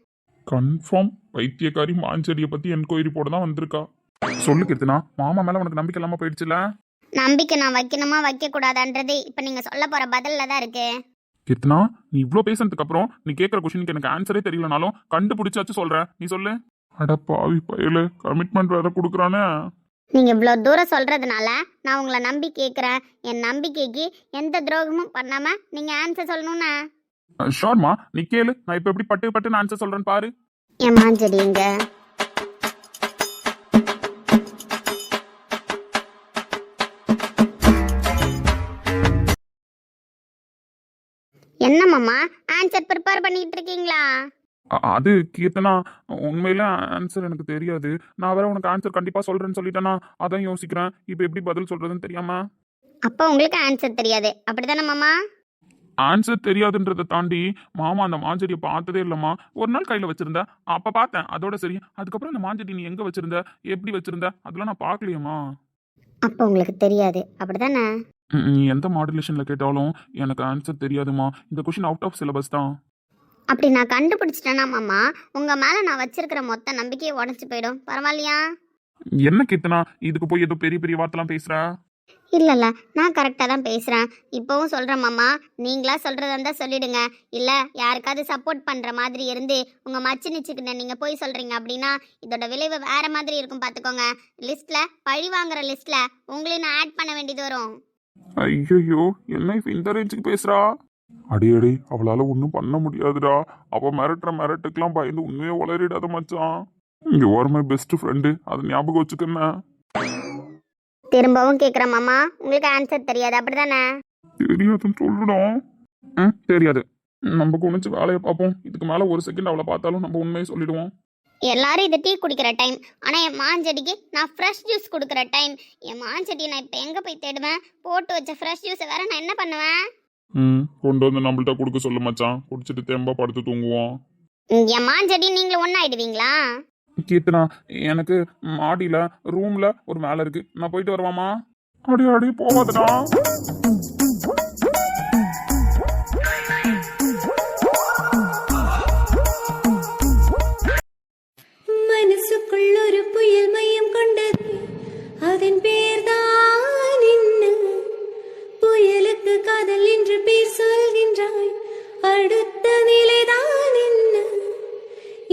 Speaker 3: கன்ஃபார்ம் பைத்தியக்காரி மாஞ்செடியை பத்தி என்கொயரி போட தான் வந்திருக்கா. சொல்லு கீர்த்தனா, மாமா மேல உனக்கு நம்பிக்கை இல்லாம போயிடுச்சுல?
Speaker 2: நம்பிக்கை நான் வைக்கணுமா வைக்க கூடாதான்றது இப்ப நீங்க சொல்ல போற பதில்ல தான் இருக்கு.
Speaker 3: கீர்த்தனா, நீ இவ்ளோ பேசுனதுக்கு அப்புறம் நீ கேட்கற கொஸ்டினுக்கு எனக்கு ஆன்சரே தெரியலனாலும் கண்டுபிடிச்சாச்சு சொல்ற, நீ சொல்லு. அட பாவி பயலே, கமிட்மெண்ட் வேற கொடுக்குறானே.
Speaker 2: நீங்க இவ்வளோ தூரம் சொல்றதுனால நான் உங்களை நம்பி கேட்குறேன். என் நம்பிக்கைக்கு எந்த துரோகமும் பண்ணாம நீங்க ஆன்சர் சொல்லணும்னா.
Speaker 3: ஷோர்மா, நீ கேளு, நான் இப்ப எப்படி பட்டு பட்டுன்னு ஆன்சர் சொல்றேன்னு பாரு.
Speaker 2: என் மாஞ்செடி எங்க? என்ன மாமா, ஆன்சர் ப்ரிப்பேர் பண்ணிட்டு இருக்கீங்களா?
Speaker 3: அது கீர்த்தனா, உண்மையில ஆன்சர் எனக்கு தெரியாது. நான் வேற உனக்கு ஆன்சர் கண்டிப்பா சொல்றேன்னு சொல்லிட்டேனா, அதான் யோசிக்கிறேன் இப்ப எப்படி பதில் சொல்றதுன்னு தெரியாம.
Speaker 2: அப்போ உங்களுக்கு ஆன்சர் தெரியாது அப்படிதானே மாமா?
Speaker 3: ஆன்சர் தெரியாதுன்றதை தாண்டி மாமா அந்த மாஞ்செடியை பார்த்ததே இல்லம்மா. ஒரு நாள் கையில வச்சிருந்த, அப்ப பார்த்தேன், அதோட சரி. அதுக்கப்புறம் அந்த மாஞ்செடி நீ எங்க வச்சிருந்த, எப்படி வச்சிருந்த, அதெல்லாம் நான் பார்க்கலையம்மா.
Speaker 2: அப்போ உங்களுக்கு தெரியாது அப்படிதானே?
Speaker 3: நீ எந்த மாடுலேஷன்ல கேட்டாலும் எனக்கு ஆன்சர் தெரியாதுமா. இந்த கொஸ்டின் அவுட் ஆஃப் சிலபஸ் தான்.
Speaker 2: அப்படி நான் கண்டுபிடிச்சிட்டேன்னா மாமா உங்க மேல நான் வச்சிருக்கிற மொத்த நம்பிக்கையை உடஞ்சி போயிடும். பரவாயில்லையா?
Speaker 3: என்ன கீர்த்தனா இதுக்கு போய் ஏதோ பெரிய பெரிய வார்த்தைலாம் பேசுற?
Speaker 2: இல்ல நான் கரெக்டாக தான் பேசுகிறேன். இப்போவும் சொல்கிறேன் மாமா, நீங்களா சொல்கிறதா இருந்தால் சொல்லிடுங்க. இல்லை யாருக்காவது சப்போர்ட் பண்ணுற மாதிரி இருந்து உங்கள் மச்சி நிச்சுக்கிட்ட நீங்கள் போய் சொல்கிறீங்க அப்படின்னா இதோட விளைவு வேறு மாதிரி இருக்கும். பார்த்துக்கோங்க. லிஸ்ட்டில் பழி வாங்குற லிஸ்ட்டில் உங்களையும் நான் ஆட் பண்ண வேண்டியது வரும்.
Speaker 3: ஐயோ என்ன இப்ப இந்த ரேஞ்சுக்கு பேசுறா? அடி அவளால ஒன்றும் பண்ண முடியாதுடா. அவ மிரட்டுக்கெல்லாம் பயந்து உண்மையே உளறிடாத மச்சான். இங்க ஒரு மை பெஸ்ட் ஃப்ரெண்டு, அதை ஞாபகம் வச்சுக்கண்ணா.
Speaker 2: திரும்பவும் கேட்குறேன் மாமா, உங்களுக்கு ஆன்சர் தெரியாது அப்படிதானே?
Speaker 3: தெரியாதுன்னு சொல்லணும். தெரியாது. நம்ம குனிச்சு வேலையை பார்ப்போம். இதுக்கு மேல ஒரு செகண்ட் அவளை பார்த்தாலும் நம்ம உண்மையை சொல்லிடுவோம்.
Speaker 2: எல்லாரும் இது டீ குடிக்கிற டைம், ஆனால் என் மாஞ்செடிக்கு நான் ஃப்ரெஷ் ஜூஸ் கொடுக்குற டைம். என் மாஞ்செடியை நான் இப்போ எங்கே போய் தேடுவேன்? போட்டு வச்ச ஃப்ரெஷ் ஜூஸை வேற நான் என்ன பண்ணுவேன்?
Speaker 3: கொண்டு வந்து நம்மள்ட்ட கொடுக்க சொல்லு மச்சான். குடிச்சிட்டு தெம்பா படுத்து தூங்குவோம்.
Speaker 2: என் மாஞ்செடி நீங்களும் ஒன்றாயிடுவீங்களா?
Speaker 3: கீர்த்தனா எனக்கு மாடியில ரூம்ல ஒரு வேலை இருக்கு, நான் போயிட்டு வருவாமா? அடி போவாதடா.
Speaker 4: மனசுக்குள் ஒரு புயல் மையம் கொண்டது, அதன் பேர்தான் என்ன? புயலுக்கு காதல் என்று பேர் சொல்கின்றாய், அடுத்த நிலைதான் என்ன?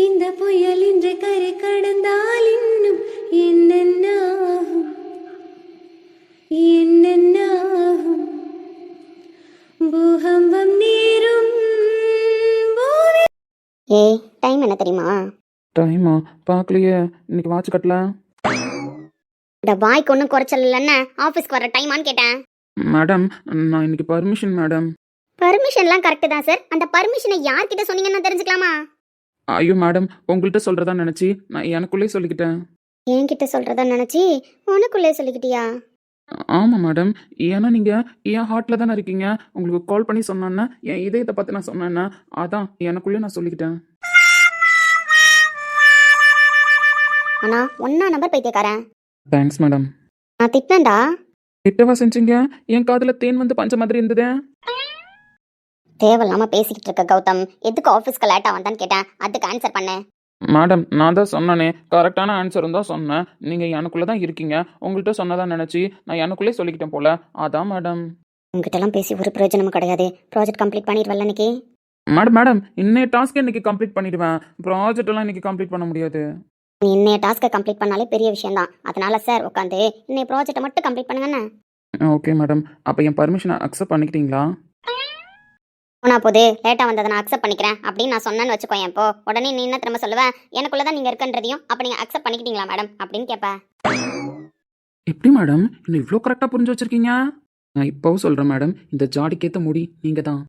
Speaker 4: இந்த புயல் இன்று கரை கடந்தால் இன்னும் என்னென்ன ஆகும்? என்னென்ன ஆகும்? பூகம்பம் நேரும்
Speaker 2: ஏய், டைம் என்ன தெரியுமா?
Speaker 5: டைமா பார்க்கலையே, இன்னைக்கு வாட்ச் கட்டல.
Speaker 2: இந்த வாய்க்கு ஒன்றும் குறைச்சல் இல்லைன்னு ஆஃபீஸ்க்கு வர டைமான்னு கேட்டேன்.
Speaker 5: மேடம் நான் இன்னைக்கு பர்மிஷன் மேடம்.
Speaker 2: பர்மிஷன்லாம் கரெக்டு தான் சார். அந்த பர்மிஷனை யார்கிட்ட சொன்னீங்கன்னு தெரிஞ்சுக்கலாமா?
Speaker 5: ஐயோ மேடம் உங்கள்கிட்ட சொல்கிறதா நினச்சி நான் எனக்குள்ளே சொல்லிக்கிட்டேன்.
Speaker 2: என்கிட்ட சொல்கிறதா நினச்சி உனக்குள்ளே சொல்லிக்கிட்டியா?
Speaker 5: ஆமாம் மேடம், ஏன்னா நீங்கள் என் ஹார்ட்டில் தானே இருக்கீங்க. உங்களுக்கு கால் பண்ணி சொன்னேன்னா என் இதயத்தை பார்த்து நான் சொன்னேன்னா அதான் எனக்குள்ளே நான் சொல்லிக்கிட்டேன்.
Speaker 2: ஆனா ஒன்னா நம்பர் பைத்தியக்காரன்.
Speaker 5: Thanks madam.
Speaker 2: நான் திட்டேன்டா.
Speaker 5: திட்டவா செஞ்சீங்க? என் காதில் தேன் வந்து பஞ்ச மாதிரி இருந்தது.
Speaker 2: தேவையில்லாம பேசிக்கிட்டு இருக்க கௌதம், எதுக்கு ஆஃபீஸ்க்கு லேட்டா வந்தான்னு கேட்டேன், அதுக்கு ஆன்சர் பண்ணேன்.
Speaker 5: மேடம் நான் தான் சொன்னேனே, கரெக்டான ஆன்சரும் தான் சொன்னேன். நீங்கள் எனக்குள்ளே தான் இருக்கீங்க, உங்கள்கிட்ட சொன்னதான் நினச்சி நான் எனக்குள்ளே சொல்லிக்கிட்டேன் போல, அதான் மேடம்.
Speaker 2: உங்ககிட்டலாம் பேசி ஒரு பிரயோஜனமும் கிடையாது. ப்ராஜெக்ட் கம்ப்ளீட் பண்ணிடுவல்ல இன்னைக்கு?
Speaker 5: மேடம் இன்னைய டாஸ்க்கு இன்னைக்கு கம்ப்ளீட் பண்ணிடுவேன். ப்ராஜெக்ட் எல்லாம் இன்னைக்கு கம்ப்ளீட் பண்ண முடியாது.
Speaker 2: நீ இன்னைய டாஸ்க்கை கம்ப்ளீட் பண்ணாலே பெரிய விஷயம் தான். அதனால சார் உட்காந்து இன்னைய ப்ராஜெக்டை மட்டும் கம்ப்ளீட் பண்ணுங்கண்ணே.
Speaker 5: ஓகே மேடம், அப்போ என் பர்மிஷனை அக்செப்ட் பண்ணிக்கிட்டீங்களா?
Speaker 2: போனா போது லேட்டாக வந்ததை நான் அக்செப்ட் பண்ணிக்கிறேன் அப்படின்னு நான் சொன்னேன்னு வச்சுக்கோ. இப்போ உடனே நீ என்ன திரும்ப சொல்லுவேன், எனக்குள்ளே தான் நீங்கள் இருக்குன்றதையும் அப்போ நீங்கள் அக்செப்ட் பண்ணிக்கிட்டீங்களா மேடம் அப்படின்னு கேட்பேன்.
Speaker 5: எப்படி மேடம் இன்னும் இவ்வளோ கரெக்டாக புரிஞ்சு வச்சிருக்கீங்க? நான் இப்போவும் சொல்கிறேன் மேடம், இந்த ஜாடிக்கேற்ற முடி நீங்கள் தான்.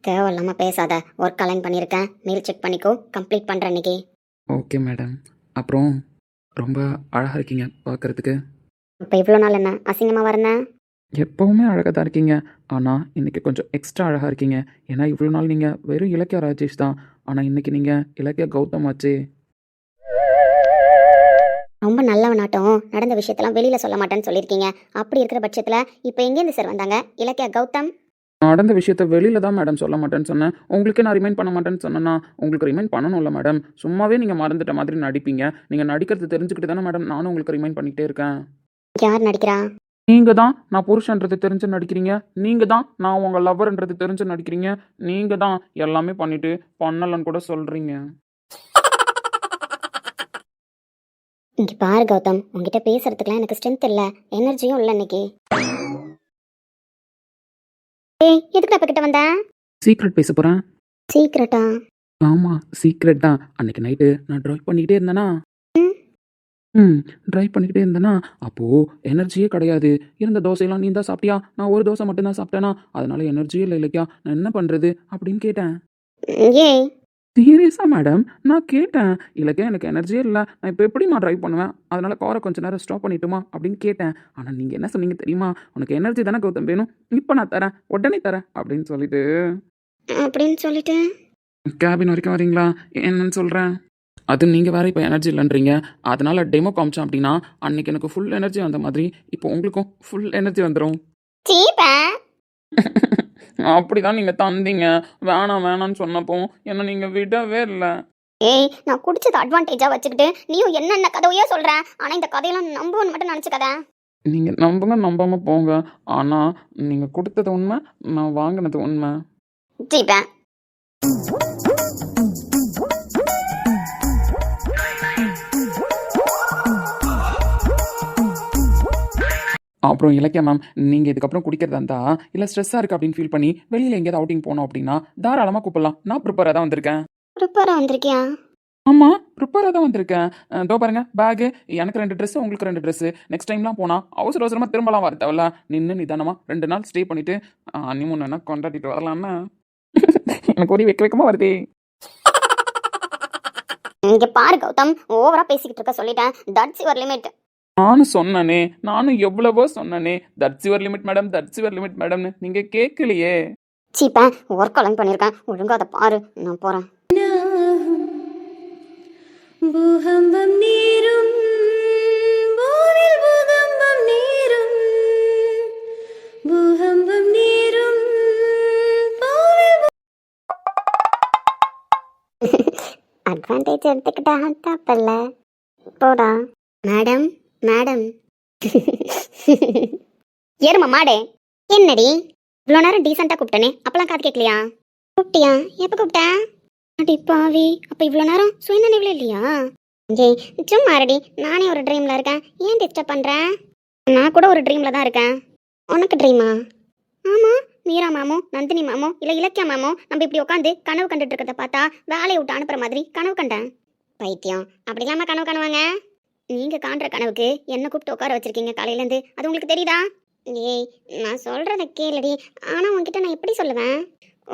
Speaker 2: தேவையில்லாமல் பேசாத. ஒர்க் அலைன் பண்ணியிருக்கேன், மெயில் செக் பண்ணிக்கோ, கம்ப்ளீட் பண்ணுறேன் இன்னைக்கு.
Speaker 5: Okay madam. அப்புறம் ரொம்ப அழகாக இருக்கீங்க பார்க்குறதுக்கு.
Speaker 2: இப்போ இவ்வளோ நாள் என்ன அசிங்கமாக வரேன்?
Speaker 5: எப்போவுமே அழகாக தான் இருக்கீங்க, ஆனால் இன்றைக்கி கொஞ்சம் எக்ஸ்ட்ரா அழகாக இருக்கீங்க. ஏன்னா இவ்வளோ நாள் நீங்கள் வெறும் இலக்கிய ராஜேஷ் தான், ஆனால் இன்றைக்கி நீங்கள் இலக்கிய கௌதம் ஆச்சு.
Speaker 2: ரொம்ப நல்லவனாட்டம் நடந்த விஷயத்தெல்லாம் வெளியில் சொல்ல மாட்டேன்னு சொல்லியிருக்கீங்க. அப்படி இருக்கிற பட்சத்தில் இப்போ எங்கேருந்து சார் வந்தாங்க இலக்கிய கௌதம்?
Speaker 5: நடந்த விஷயத்த வெளியில் தான் மேடம் சொல்ல மாட்டேன்னு சொன்னேன். உங்களுக்கு நான் ரிமைண்ட் பண்ண மாட்டேன்னு சொன்னேன்னா உங்களுக்கு ரிமைண்ட் பண்ணணும்ல மேடம். சும்மாவே நீங்கள் மறந்துட்ட மாதிரி நடிப்பீங்க. நீங்கள் நடிக்கிறது தெரிஞ்சுக்கிட்டு தானே மேடம் நானும் உங்களுக்கு ரிமைண்ட் பண்ணிக்கிட்டே இருக்கேன்.
Speaker 2: யார் நடிக்கிறா?
Speaker 5: நீங்கள் தான் நான் புருஷன்றது தெரிஞ்சு நடிக்கிறீங்க. நீங்கள் தான் நான் உங்கள் லவ்வர்ன்றது தெரிஞ்சு நடிக்கிறீங்க. நீங்கள் தான் எல்லாமே பண்ணிட்டு பண்ணலன்னு கூட சொல்கிறீங்க.
Speaker 2: இங்கே பாரு கௌதம், உங்ககிட்ட பேசுறதுக்குலாம் எனக்கு ஸ்ட்ரென்த் இல்லை, எனர்ஜியும் இல்லை இன்னைக்கு. ஏய், எதுக்கு அப்ப கிட்ட வந்தேன்?
Speaker 5: சீக்ரெட் பேச போகிறேன்.
Speaker 2: சீக்கிரட்டா?
Speaker 5: ஆமாம் சீக்ரெட் தான். அன்னைக்கு நைட்டு நான் ட்ரைவ் பண்ணிக்கிட்டே இருந்தேனா ட்ரைவ் பண்ணிக்கிட்டே இருந்தேனா அப்போது எனர்ஜியே கிடையாது. இருந்த தோசையெல்லாம் நீ தான் சாப்பிட்டியா? நான் ஒரு தோசை மட்டும்தான் சாப்பிட்டேனா, அதனால எனர்ஜியே இல்லை இல்லையா, நான் என்ன பண்ணுறது அப்படின்னு கேட்டேன்.
Speaker 2: ஏய்
Speaker 5: சீரியஸாக மேடம் நான் கேட்டேன். இல்லைக்கா எனக்கு எனர்ஜியே இல்லை, நான் இப்போ எப்படிமா ட்ரைவ் பண்ணுவேன், அதனால காரை கொஞ்சம் நேரம் ஸ்டாப் பண்ணிட்டுமா அப்படின்னு கேட்டேன். ஆனால் நீங்கள் என்ன சொன்னீங்க தெரியுமா? உனக்கு எனர்ஜி தானே கௌதம் வேணும், இப்போ நான் தரேன், உடனே தரேன் அப்படின்னு
Speaker 2: சொல்லிட்டு
Speaker 5: கேபின் வரைக்கும் வரீங்களா என்னன்னு சொல்கிறேன். அது நீங்கள் வேறு இப்போ எனர்ஜி இல்லைன்றீங்க, அதனால டெமோ காமிச்சேன் அப்படின்னா அன்னைக்கு எனக்கு ஃபுல் எனர்ஜி வந்த மாதிரி இப்போ உங்களுக்கும் ஃபுல் எனர்ஜி வந்துடும். அப்படிதான் நீங்கள் தந்தீங்க. வேணாம் வேணான்னு சொன்னப்போ என்னை நீங்கள் விடவே இல்லை.
Speaker 2: ஏய், நான் குடிச்சது அட்வான்டேஜா வச்சுக்கிட்டு நீயும் என்னென்ன கதையோ சொல்ற. ஆனா இந்த கதையெல்லாம் நம்புன்னு மட்டும் நினைச்சுக்கத.
Speaker 5: நீங்கள் நம்புங்க நம்பாமல் போங்க. ஆனால் நீங்கள் கொடுத்தது உண்மை, நான் வாங்கினது உண்மை.
Speaker 2: ஜீப்பேன்.
Speaker 5: அப்புறம் இலக்கியா மேம், நீங்கள் இதுக்கப்புறம் குடிக்கிறதா இருந்தா இல்லை ஸ்ட்ரெஸ்ஸாக இருக்குது அப்படின்னு ஃபீல் பண்ணி வெளியில் எங்கேயாவது அவுட்டிங் போனோம் அப்படின்னா தாராளமாக கூப்பிடலாம். நான் ப்ரிப்பேராக தான் வந்திருக்கேன்.
Speaker 2: ப்ரிப்பேரா வந்திருக்கியா?
Speaker 5: ஆமாம், ப்ரிப்பேராக தான் வந்திருக்கேன். இதோ பாருங்க பேகு, எனக்கு 2 ட்ரெஸ்ஸு, உங்களுக்கு 2 ட்ரெஸ்ஸு. நெக்ஸ்ட் டைம்லாம் போனால் அவசர அவசரமாக திரும்பலாம் வர தேவையில்ல. நின்று நிதானமாக 2 நாள் ஸ்டே பண்ணிவிட்டு ஹனிமூன் என்ன கொண்டாடிட்டு வரலான்னு எனக்கு ஒரு வெக்கமாக வருதே.
Speaker 2: இங்க பாரு கௌதம், ஓவரா பேசிக்கிட்டு இருக்க சொல்லிட்டேன். That's your limit.
Speaker 5: நானும் சொன்னனே, நானும் எவ்வளவோ சொன்னனே, that's your limit madam, that's your limit மேடம்னு. நீங்கள் கேட்கலையே.
Speaker 2: சீப்பேன், ஒர்க் அலைன் பண்ணியிருக்கேன். ஒழுங்கா அதை பாரு. நான் போறேன்.
Speaker 4: பூகம்பம் நேரும் பூவில் பூகம்பம் நேரும் பூகம்பம் நேரும் பூவில்
Speaker 2: அட்வான்டேஜ் எடுத்துக்கிட்டா தப்பில்ல. போடா. Madam madam. ஏறுமா மாடே. என்னடி இவ்வளோ நேரம் டீசெண்டாக கூப்பிட்டனே, அப்பெல்லாம் காது கேட்கலையா? கூப்பிட்டியா? எப்போ கூப்பிட்டேன்? அடி பாவி, அப்போ இவ்வளோ நேரம் சுயநினைவில் இல்லையா? ஜெய் சும்மா ரெடி, நானே ஒரு ட்ரீமில் இருக்கேன். ஏன் டிஸ்டர்ப் பண்ணுறேன்? நான் கூட ஒரு ட்ரீமில் தான் இருக்கேன். உனக்கு ட்ரீமா? ஆமாம், மீரா மாமோ, நந்தினி மாமோ, இல்லை இலக்கியா மாமோ நம்ம இப்படி உட்காந்து கனவு கண்டுட்டு இருக்கிறத பார்த்தா வேலையை விட்டு அனுப்புற மாதிரி கனவு கண்டேன். பைத்தியம், அப்படி இல்லாமல் கனவு காணுவாங்க. நீங்கள் காண்ற கனவுக்கு என்ன கூப்பிட்டு உட்கார வச்சிருக்கீங்க காலையிலேருந்து, அது உங்களுக்கு தெரியுதா? ஏய், நான் சொல்கிறத கேளுடி. ஆனால் உங்ககிட்ட நான் எப்படி சொல்லுவேன்?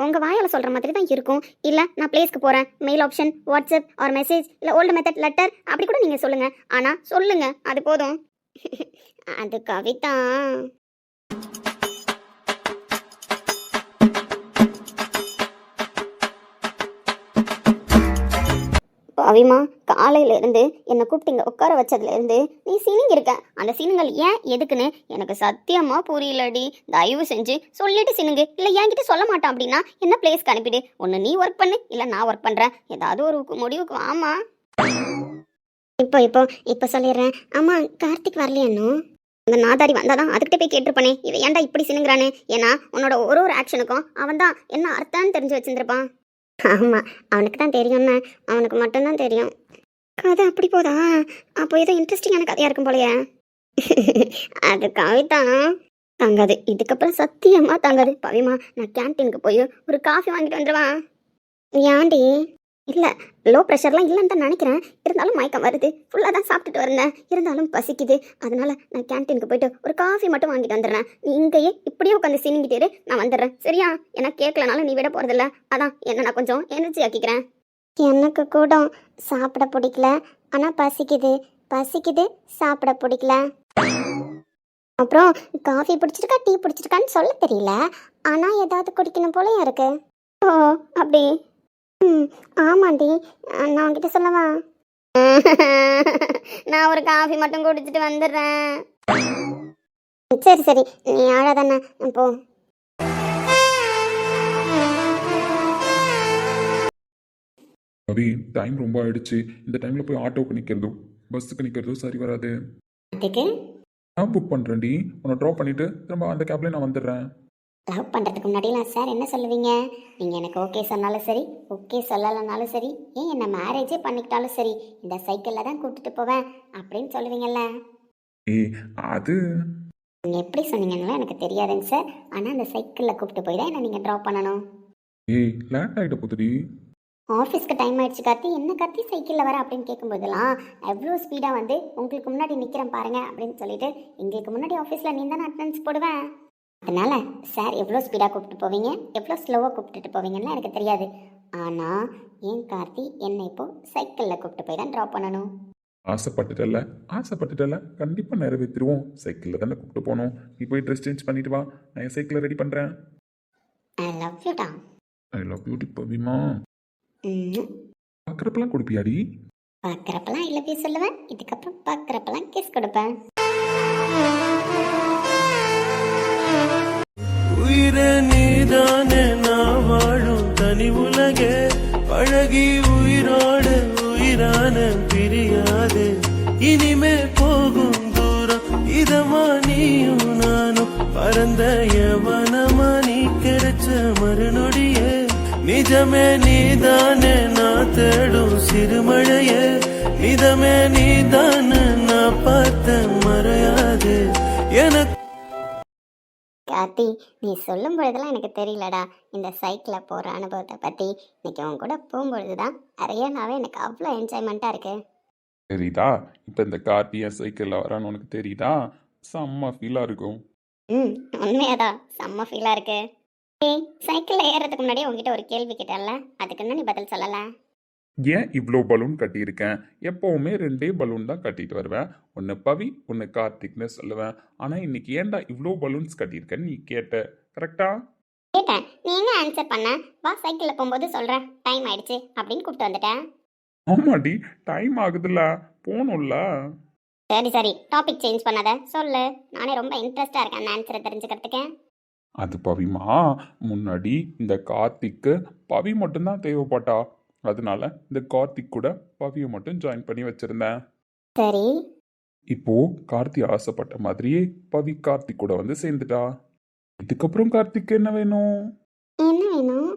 Speaker 2: உங்கள் வாயால் சொல்கிற மாதிரி தான் இருக்கும். இல்லை நான் பிளேஸ்க்கு போகிறேன், mail option, WhatsApp or message, இல்லை ஓல்டு மெத்தட் லெட்டர், அப்படி கூட நீங்கள் சொல்லுங்கள். ஆனால் சொல்லுங்கள், அது போதும். அது கவிதா. அவிமா, காலையிலேருந்து என்னை கூப்பிட்டு இங்கே உட்கார வச்சதுலேருந்து நீ சீனிங்க இருக்க. அந்த சீனுங்கள் ஏன் எதுக்குன்னு எனக்கு சத்தியமாக புரியலடி. தயவு செஞ்சு சொல்லிட்டு சீனுங்க. இல்லை என்கிட்ட சொல்ல மாட்டான் அப்படின்னா என்ன பிளேஸ்க்கு அனுப்பிடு. ஒன்று நீ ஒர்க் பண்ணு, இல்லை நான் ஒர்க் பண்ணுறேன். ஏதாவது ஒரு முடிவுக்கு வாமா. இப்போ சொல்லிடுறேன். ஆமாம், கார்த்திக் வரலையானோ? அந்த நாதாரி வந்தாதான் அதுக்கிட்ட போய் கேட்டிருப்பானே, இவன் ஏன்டா இப்படி சினுங்கிறானே. ஏன்னா உன்னோட ஒரு ஆக்ஷனுக்கும் அவன் தான் என்ன அர்த்தம்னு தெரிஞ்சு வச்சுருப்பான். ஆமாம், அவனுக்கு தான் தெரியும்னா, அவனுக்கு மட்டும்தான் தெரியும். கதை அப்படி போதா? அப்போ ஏதோ இன்ட்ரெஸ்டிங்கான கதையாக இருக்கும் போலையே. அது கவிதா தாங்காது, இதுக்கப்புறம் சத்தியமாக தாங்காது. பவிமா, நான் கேன்டீனுக்கு போய் ஒரு காஃபி வாங்கிட்டு வந்துடுவான். ஏன்டி? இல்லை, லோ ப்ரெஷர்லாம் இல்லைன்னு தான் நினைக்கிறேன். இருந்தாலும் மயக்கம் வருது. ஃபுல்லாக தான் சாப்பிட்டுட்டு வரேன், இருந்தாலும் பசிக்குது. அதனால நான் கேன்டீனுக்கு போயிட்டு ஒரு காஃபி மட்டும் வாங்கிட்டு வந்துடுறேன். நீ இங்கேயே இப்படியே உட்காந்து சீனிக்கிட்டே நான் வந்துடுறேன், சரியா? எனக்கு கேட்கலனாலும் நீ விட போகிறதில்ல. அதான் என்ன நான் கொஞ்சம் எனர்ஜி ஆக்கிக்கிறேன். எனக்கு கூட சாப்பிட பிடிக்கல, ஆனால் பசிக்குது சாப்பிட பிடிக்கல. அப்புறம் காஃபி பிடிச்சிருக்கா டீ பிடிச்சிருக்கான்னு சொல்ல தெரியல, ஆனால் ஏதாவது குடிக்கணும் போலயும் இருக்கு. ஓ அப்படி? ஆமாண்டி, நான் உங்ககிட்ட சொல்லவா? நான் ஒரு காஃபி மட்டும் குடிச்சிட்டு வந்துடுறேன். சரி, நீ ஆழாதானே போ.
Speaker 3: ரவி, டைம் ரொம்ப ஆயிடுச்சு. இந்த டைம்ல போய் ஆட்டோவுக்கு நிற்கிறதோ பஸ்ஸுக்கு நிற்கிறதோ சரி வராது.
Speaker 2: அதுக்கு
Speaker 3: நான் புக் பண்ணுறேன்டி, உன்னை ட்ராப் பண்ணிட்டு திரும்ப அந்த கேப்லேயே நான் வந்துடுறேன்.
Speaker 2: லவ் பண்ணுறதுக்கு முன்னாடிலாம் சார் என்ன சொல்லுவீங்க? நீங்கள் எனக்கு ஓகே சொன்னாலும் சரி, ஓகே சொல்லலைனாலும் சரி, ஏன் என்னை மேரேஜே பண்ணிக்கிட்டாலும் சரி, இந்த சைக்கிளில் தான் கூப்பிட்டுட்டு போவேன் அப்படின்னு சொல்லுவீங்கல்ல.
Speaker 3: ஏய், அது
Speaker 2: நீங்கள் எப்படி சொன்னீங்கன்னா எனக்கு தெரியாதுங்க சார். ஆனால் அந்த சைக்கிளில் கூப்பிட்டு போய் தான் என்ன நீங்கள் ட்ராப் பண்ணணும்.
Speaker 3: ஏய், லேட் ஆகிட்ட போதுடி.
Speaker 2: ஆஃபீஸ்க்கு டைம் ஆயிடுச்சு கார்த்தி, என்ன கார்த்தி சைக்கிளில் வர அப்படின்னு கேட்கும்போதெல்லாம் எவ்வளோ ஸ்பீடாக வந்து உங்களுக்கு முன்னாடி நிற்கிறேன் பாருங்க அப்படின்னு சொல்லிட்டு எங்களுக்கு முன்னாடி ஆஃபீஸில் நீ தானே அட்டெண்டன்ஸ் போடுவேன். அதனால சார் எவ்வளோ ஸ்பீடாக கூப்பிட்டு போவீங்க, எவ்வளோ ஸ்லோவாக கூப்பிட்டுட்டு போவீங்கன்னு எனக்கு தெரியாது. ஆனால் ஏன் கார்த்தி என்னை இப்போது சைக்கிளில் கூப்பிட்டு போய் தான் ட்ராப் பண்ணணும்.
Speaker 3: ஆசைப்பட்டுட்டல கண்டிப்பாக நிறைவேற்றிடுவோம். சைக்கிளில் தானே கூப்பிட்டு போகணும். நீ போய் ட்ரெஸ் சேஞ்ச் பண்ணிட்டு வா, நான் என் சைக்கிளை ரெடி பண்ணுறேன்.
Speaker 2: ஐ லவ் யூ டா.
Speaker 3: ஐ லவ் யூ பவிமா. பார்க்குறப்பெல்லாம் கொடுப்பியாடி?
Speaker 2: பார்க்குறப்பெல்லாம் ஐ லவ் யூ சொல்லுவேன், இதுக்கப்புறம் பார்க்குறப்பெல்லாம் கிஸ் கொடுப்பேன்.
Speaker 1: உயிர நீதான் பழகி உயிரோடு உயிரான பிரியாது இனிமே போகும் தூரம் இதமா நீயும் நானும் பரந்த யவனமா நீ கிடைச்ச மறுநொடியே நிஜமே நீதானே நான் தேடும் சிறுமழையே நிஜமே நீதானே நான் பார்த்த மறையாது எனக்கு
Speaker 2: கார்த்தி, நீ சொல்லும் பொழுதெல்லாம் எனக்கு தெரியலடா இந்த சைக்கிளில் போகிற அனுபவத்தை பற்றி. இன்னைக்கு உன் கூட போகும்பொழுது தான் அரியனாவே எனக்கு அவ்வளோ என்ஜாய்மெண்ட்டாக இருக்கு.
Speaker 3: தெரியுதா? இப்போ இந்த கார்த்தியா சைக்கிளில் வரான்னு உனக்கு தெரியுதா? செம்ம ஃபீலாக இருக்கும்.
Speaker 2: ம், உண்மையாதான் செம்ம ஃபீலாக இருக்கு. ஏய், சைக்கிளில் ஏறுறதுக்கு முன்னாடி உங்ககிட்ட ஒரு கேள்வி கேட்டேன்ல, அதுக்கு இன்னும் நீ பதில் சொல்லலை.
Speaker 3: ஏன் இவ்வளோ பலூன் கட்டியிருக்கேன்? எப்போவுமே 2 பலூன் தான் கட்டிட்டு வருவேன். ஒன்று பவி, ஒன்று கார்த்திக்னு சொல்லுவேன். ஆனால் இன்னைக்கு ஏன்டா இவ்வளோ பலூன்ஸ் கட்டியிருக்கேன்னு நீ கேட்ட. கரெக்டா?
Speaker 2: கேட்டேன், நீ எங்க ஆன்சர் பண்ண? வா சைக்கிளில் போகும்போது சொல்கிறேன், டைம் ஆயிடுச்சு அப்படின்னு கூப்பிட்டு வந்துட்டேன்.
Speaker 3: ஆமாடி, டைம் ஆகுதுல்ல, போகணும்ல.
Speaker 2: சரி சரி, டாபிக் சேஞ்ச் பண்ணாத, சொல்லு. நானே ரொம்ப இன்ட்ரெஸ்டாக இருக்கேன் அந்த ஆன்சரை தெரிஞ்சுக்கிறதுக்கு.
Speaker 3: அது பவிமா, முன்னாடி இந்த கார்த்திக்கு பவி மட்டும்தான் தேவைப்பட்டா. அதனால இந்த கார்த்திக் கூட பவியை மட்டும் ஜாயின் பண்ணி வச்சிருந்தேன்.
Speaker 2: சரி.
Speaker 3: இப்போ கார்த்தி ஆசைப்பட்ட மாதிரியே பவி கார்த்திக் கூட வந்து சேர்ந்துட்டா. இதுக்கப்புறம் கார்த்திக் என்ன வேணும்?
Speaker 2: என்ன வேணும்?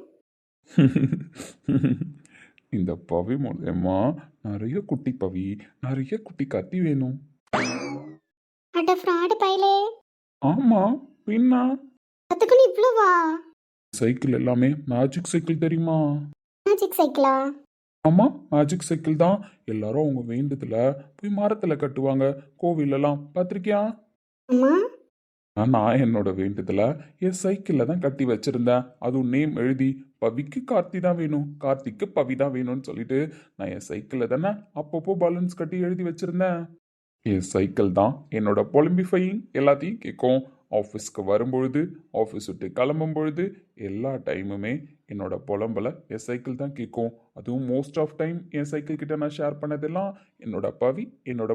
Speaker 3: இந்த பவி மூலமா நிறைய குட்டி பவி, நிறைய குட்டி கார்த்தி வேணும்.
Speaker 2: அட ஃப்ராடு பையலே.
Speaker 3: ஆமா, பின்ன
Speaker 2: அதுக்கு நீ இவ்வளோவா?
Speaker 3: சைக்கிள் எல்லாமே மேஜிக் சைக்கிள் தெரியுமா?
Speaker 2: மேஜிக் சைக்கிளா?
Speaker 3: ஆமா, மேஜிக் சைக்கிள் தான். எல்லாரும் அவங்க வேண்டதுல போய் மரத்துல கட்டுவாங்க, கோவிலெல்லாம் பார்த்திருக்கியா?
Speaker 2: அம்மா.
Speaker 3: நான் என்னோட வேண்டுதல என் சைக்கிளில் தான் கட்டி வச்சிருந்தேன். அதுவும் நேம் எழுதி பவிக்கு கார்த்தி தான் வேணும், கார்த்திக்கு பவி தான் வேணும்னு சொல்லிட்டு நான் என் சைக்கிளில் தானே அப்பப்போ பலூன்ஸ் கட்டி எழுதி வச்சிருந்தேன். என் சைக்கிள் தான் என்னோட பொலிம்பிஃபையிங் எல்லாத்தையும் கேட்கும். ஆஃபீஸ்க்கு வரும்பொழுது, ஆஃபீஸ் விட்டு கிளம்பும் பொழுது, எல்லா டைமுமே என்னோட புலம்பல என் சைக்கிள் தான் கேட்கும். அதுவும் மோஸ்ட் ஆஃப் டைம் என் சைக்கிள் கிட்ட நான் ஷேர் பண்ணதெல்லாம் என்னோட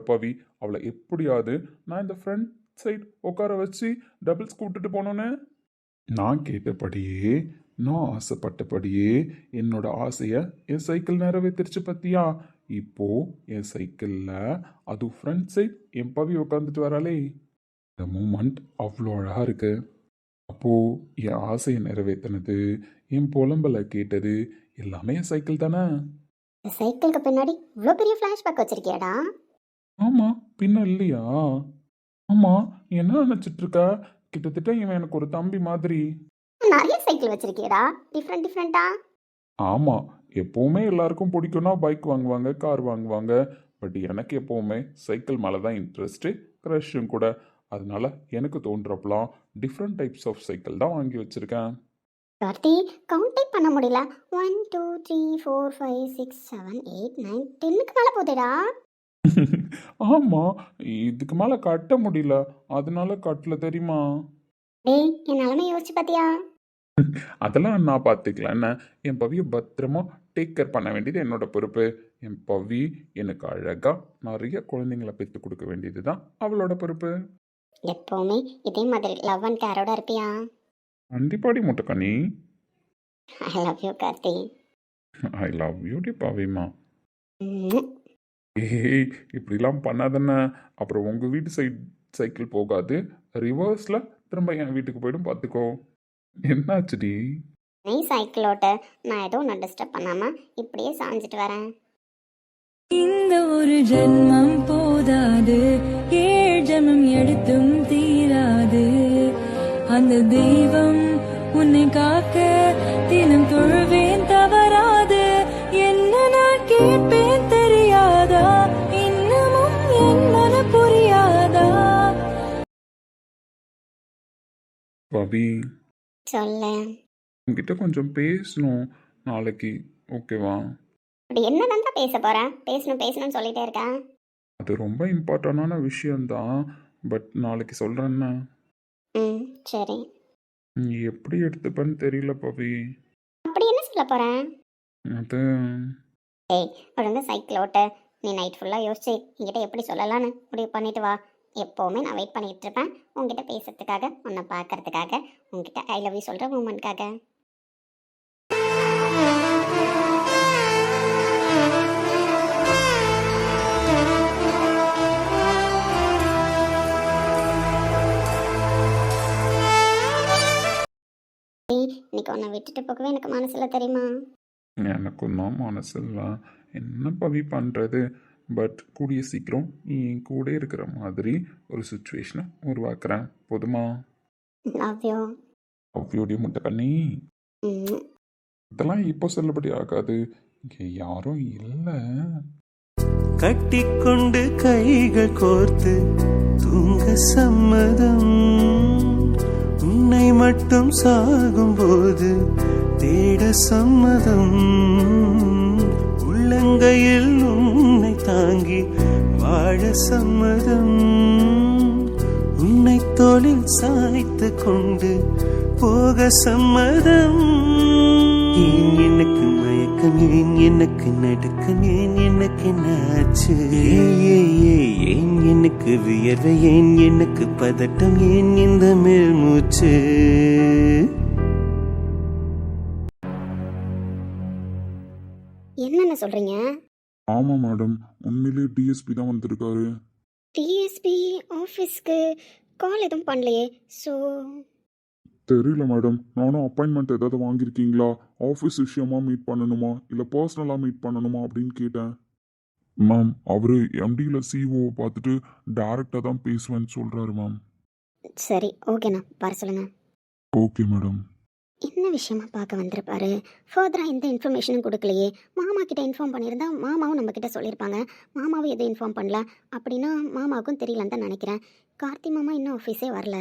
Speaker 3: பவி. அவளை எப்படியாவது நான் இந்த ஃப்ரண்ட் சைட் உட்கார வச்சு டபுள்ஸ் கூப்பிட்டுட்டு போனோன்னு நான் கேட்டபடியே, நான் ஆசைப்பட்டபடியே என்னோட ஆசையை என் சைக்கிள் நிறைவேற்றிருச்சு பத்தியா. இப்போ என் சைக்கிளில் அதுவும் ஃப்ரண்ட் சைட் என் பவி உட்காந்துட்டு வராளே, இந்த மூமெண்ட் அவ்வளோ அழகாக இருக்கு. அப்போது என் ஆசையை நிறைவேற்றினது, என் புலம்பலை கேட்டது எல்லாமே என் சைக்கிள் தானே.
Speaker 2: இந்த சைக்கிளுக்கு பின்னாடி இவ்வளோ பெரிய ஃப்ளாஷ்பேக் வச்சிருக்கியாடா?
Speaker 3: ஆமாம், பின்ன இல்லையா? ஆமாம், நீ என்ன நினச்சிட்டு இருக்க? கிட்டத்தட்ட இவன் எனக்கு ஒரு தம்பி மாதிரி.
Speaker 2: நிறைய சைக்கிள் வச்சிருக்கியடா, டிஃப்ரெண்டா?
Speaker 3: ஆமாம், எப்போவுமே எல்லாருக்கும் பிடிக்கும்னா பைக் வாங்குவாங்க, கார் வாங்குவாங்க. பட் எனக்கு எப்போவுமே சைக்கிள் மேலே தான் இன்ட்ரெஸ்ட்டு, க்ரஷும் கூட. அதனால எனக்கு தோன்றப்பலாம் டிஃப்ரெண்ட் டைப்ஸ் ஆஃப் சைக்கிள் தான் வாங்கி வச்சுருக்கேன்.
Speaker 2: கார்த்தி, கவுண்டே பண்ண முடியல. 1 2 3 4 5 6 7 8 9 10க்கு மேலே போதேடா.
Speaker 3: ஆமாம், இதுக்கு மேலே கட்ட முடியல, அதனால கட்டல தெரியுமா.
Speaker 2: டேய், என் நிலமை யோசிச்சு பார்த்தியா?
Speaker 3: அதெல்லாம் நான் பார்த்துக்கலாம். என்ன, என் பவியை பத்திரமா டேக் கேர் பண்ண வேண்டியது என்னோட பொறுப்பு. என் பவி எனக்கு அழகாக நிறைய குழந்தைங்களை பெற்று கொடுக்க வேண்டியது தான் அவளோட பொறுப்பு.
Speaker 2: எப்பவுமே இதே மாதிரி லவ் அண்ட் கேரோட இருப்பியா?
Speaker 3: கண்டிப்பாடி முட்டைக்கண்ணி.
Speaker 2: I love you Karthi.
Speaker 3: I love you டி பவிமா.
Speaker 2: ம்ம்.
Speaker 3: ஏய், இப்படிலாம் பண்ணாதானே அப்புறம் உங்கள் வீட்டு சைக்கிள் போகாது, ரிவர்ஸில் திரும்ப என் வீட்டுக்கு போய்டும், பார்த்துக்கோ. என்னாச்சுடி?
Speaker 2: நீ சைக்கிள் ஓட்ட, நான் ஏதோ ஒன்று டிஸ்டர்ப் பண்ணாம இப்படியே சாஞ்சிட்டு வரேன்.
Speaker 4: இந்த ஒரு ஜென்மம் போதாது, 7 ஜென்மம் எடுத்தும் தீராது. அந்த தெய்வம் உன்னை காக்க தினம் தொழுவேன் தவறாது. என்ன நான் கேட்பேன் தெரியாதா, இன்னமும் என் மன புரியாதா?
Speaker 3: பவி,
Speaker 2: சொல்ல.
Speaker 3: உங்ககிட்ட கொஞ்சம் பேசணும் நாளைக்கு, ஓகேவா?
Speaker 2: அப்படி என்னதான் பேச போறேன்? பேசணும்னு சொல்லிட்டே இருக்கேன்.
Speaker 3: அது ரொம்ப இம்பார்ட்டண்டான விஷயந்தான், பட் நாளைக்கு சொல்கிறேன்னு.
Speaker 2: ம், சரி.
Speaker 3: நீ எப்படி எடுத்துப்பேன்னு தெரியல பவி.
Speaker 2: அப்படி என்ன சொல்ல போறேன்?
Speaker 3: அது
Speaker 2: ஏய், ஒழுங்கா சைக்கிள் ஓட்ட. நீ நைட் ஃபுல்லாக யோசிச்சு என்கிட்ட எப்படி சொல்லலான்னு முடிவு பண்ணிட்டு வா. எப்போவுமே நான் வெயிட் பண்ணிட்டு இருப்பேன் உங்ககிட்ட பேசுறதுக்காக, உன்னை பார்க்கறதுக்காக, உங்ககிட்ட ஐ லவ் யூ சொல்கிற மூமெண்ட்காக. இன்னைக்கு உன்னை விட்டுட்டு போகவே எனக்கு மனசில் தெரியுமா?
Speaker 3: எனக்கும் தான் மனசில்ல. என்ன பவி பண்ணுறது? பட் கூடிய சீக்கிரம் நீ என் கூட இருக்கிற மாதிரி ஒரு சுச்சுவேஷனை உருவாக்குறேன். போதுமா?
Speaker 2: Love you.
Speaker 3: அவ்வியோடைய முட்டை பண்ணி இதெல்லாம் இப்போ செல்லுபடி ஆகாது. இங்கே யாரும் இல்லை.
Speaker 1: கட்டிக்கொண்டு கைகள் கோர்த்து தூங்க சம்மதம், உன்னை மட்டும் சாகும்போது தேட சம்மதம், உள்ளங்கையில் உன்னை தாங்கி வாழ சம்மதம், உன்னை தோளில் சாய்த்து கொண்டு போக சம்மதம். ஏன் எனக்கு மயக்கம், ஏன் எனக்கு நடுக்கம், ஏன் எனக்கு நாச்சு, ஏன் எனக்கு வியர்வை, ஏன் எனக்கு பதட்டம், ஏன் இந்த மேல் மூச்சு.
Speaker 2: என்னென்ன சொல்கிறீங்க?
Speaker 3: ஆமாம் மேடம், உண்மையிலே டிஎஸ்பி தான் வந்திருக்காரு.
Speaker 2: டிஎஸ்பி ஆஃபீஸ்க்கு கால் எதுவும் பண்ணலையே. ஸோ
Speaker 3: தெரியல மேடம். நானும் அப்பாயின்மெண்ட் ஏதாவது வாங்கியிருக்கீங்களா? ஆஃபீஸ் விஷயமா மீட் பண்ணணுமா இல்லை பர்சனலாக மீட் பண்ணணுமா அப்படின்னு கேட்டேன். மேம், அவர் எம்டியில் சிஓவை பார்த்துட்டு டேரெக்டாக தான் பேசுவேன்னு சொல்கிறாரு மேம்.
Speaker 2: சரி, ஓகேண்ணா, வர சொல்லுங்கள்.
Speaker 3: Okay madam.
Speaker 2: என்ன விஷயமா பார்க்க வந்திருப்பாரு? ஃபர்தராக எந்த இன்ஃபர்மேஷனும் கொடுக்கலையே. மாமா கிட்ட இன்ஃபார்ம் பண்ணியிருந்தா மாமாவும் நம்மக்கிட்ட சொல்லியிருப்பாங்க. மாமாவும் எதுவும் இன்ஃபார்ம் பண்ணல அப்படின்னா மாமாவுக்கும் தெரியலன்னு தான் நினைக்கிறேன். கார்த்தி மாமா இன்னும் ஆஃபீஸே வரல.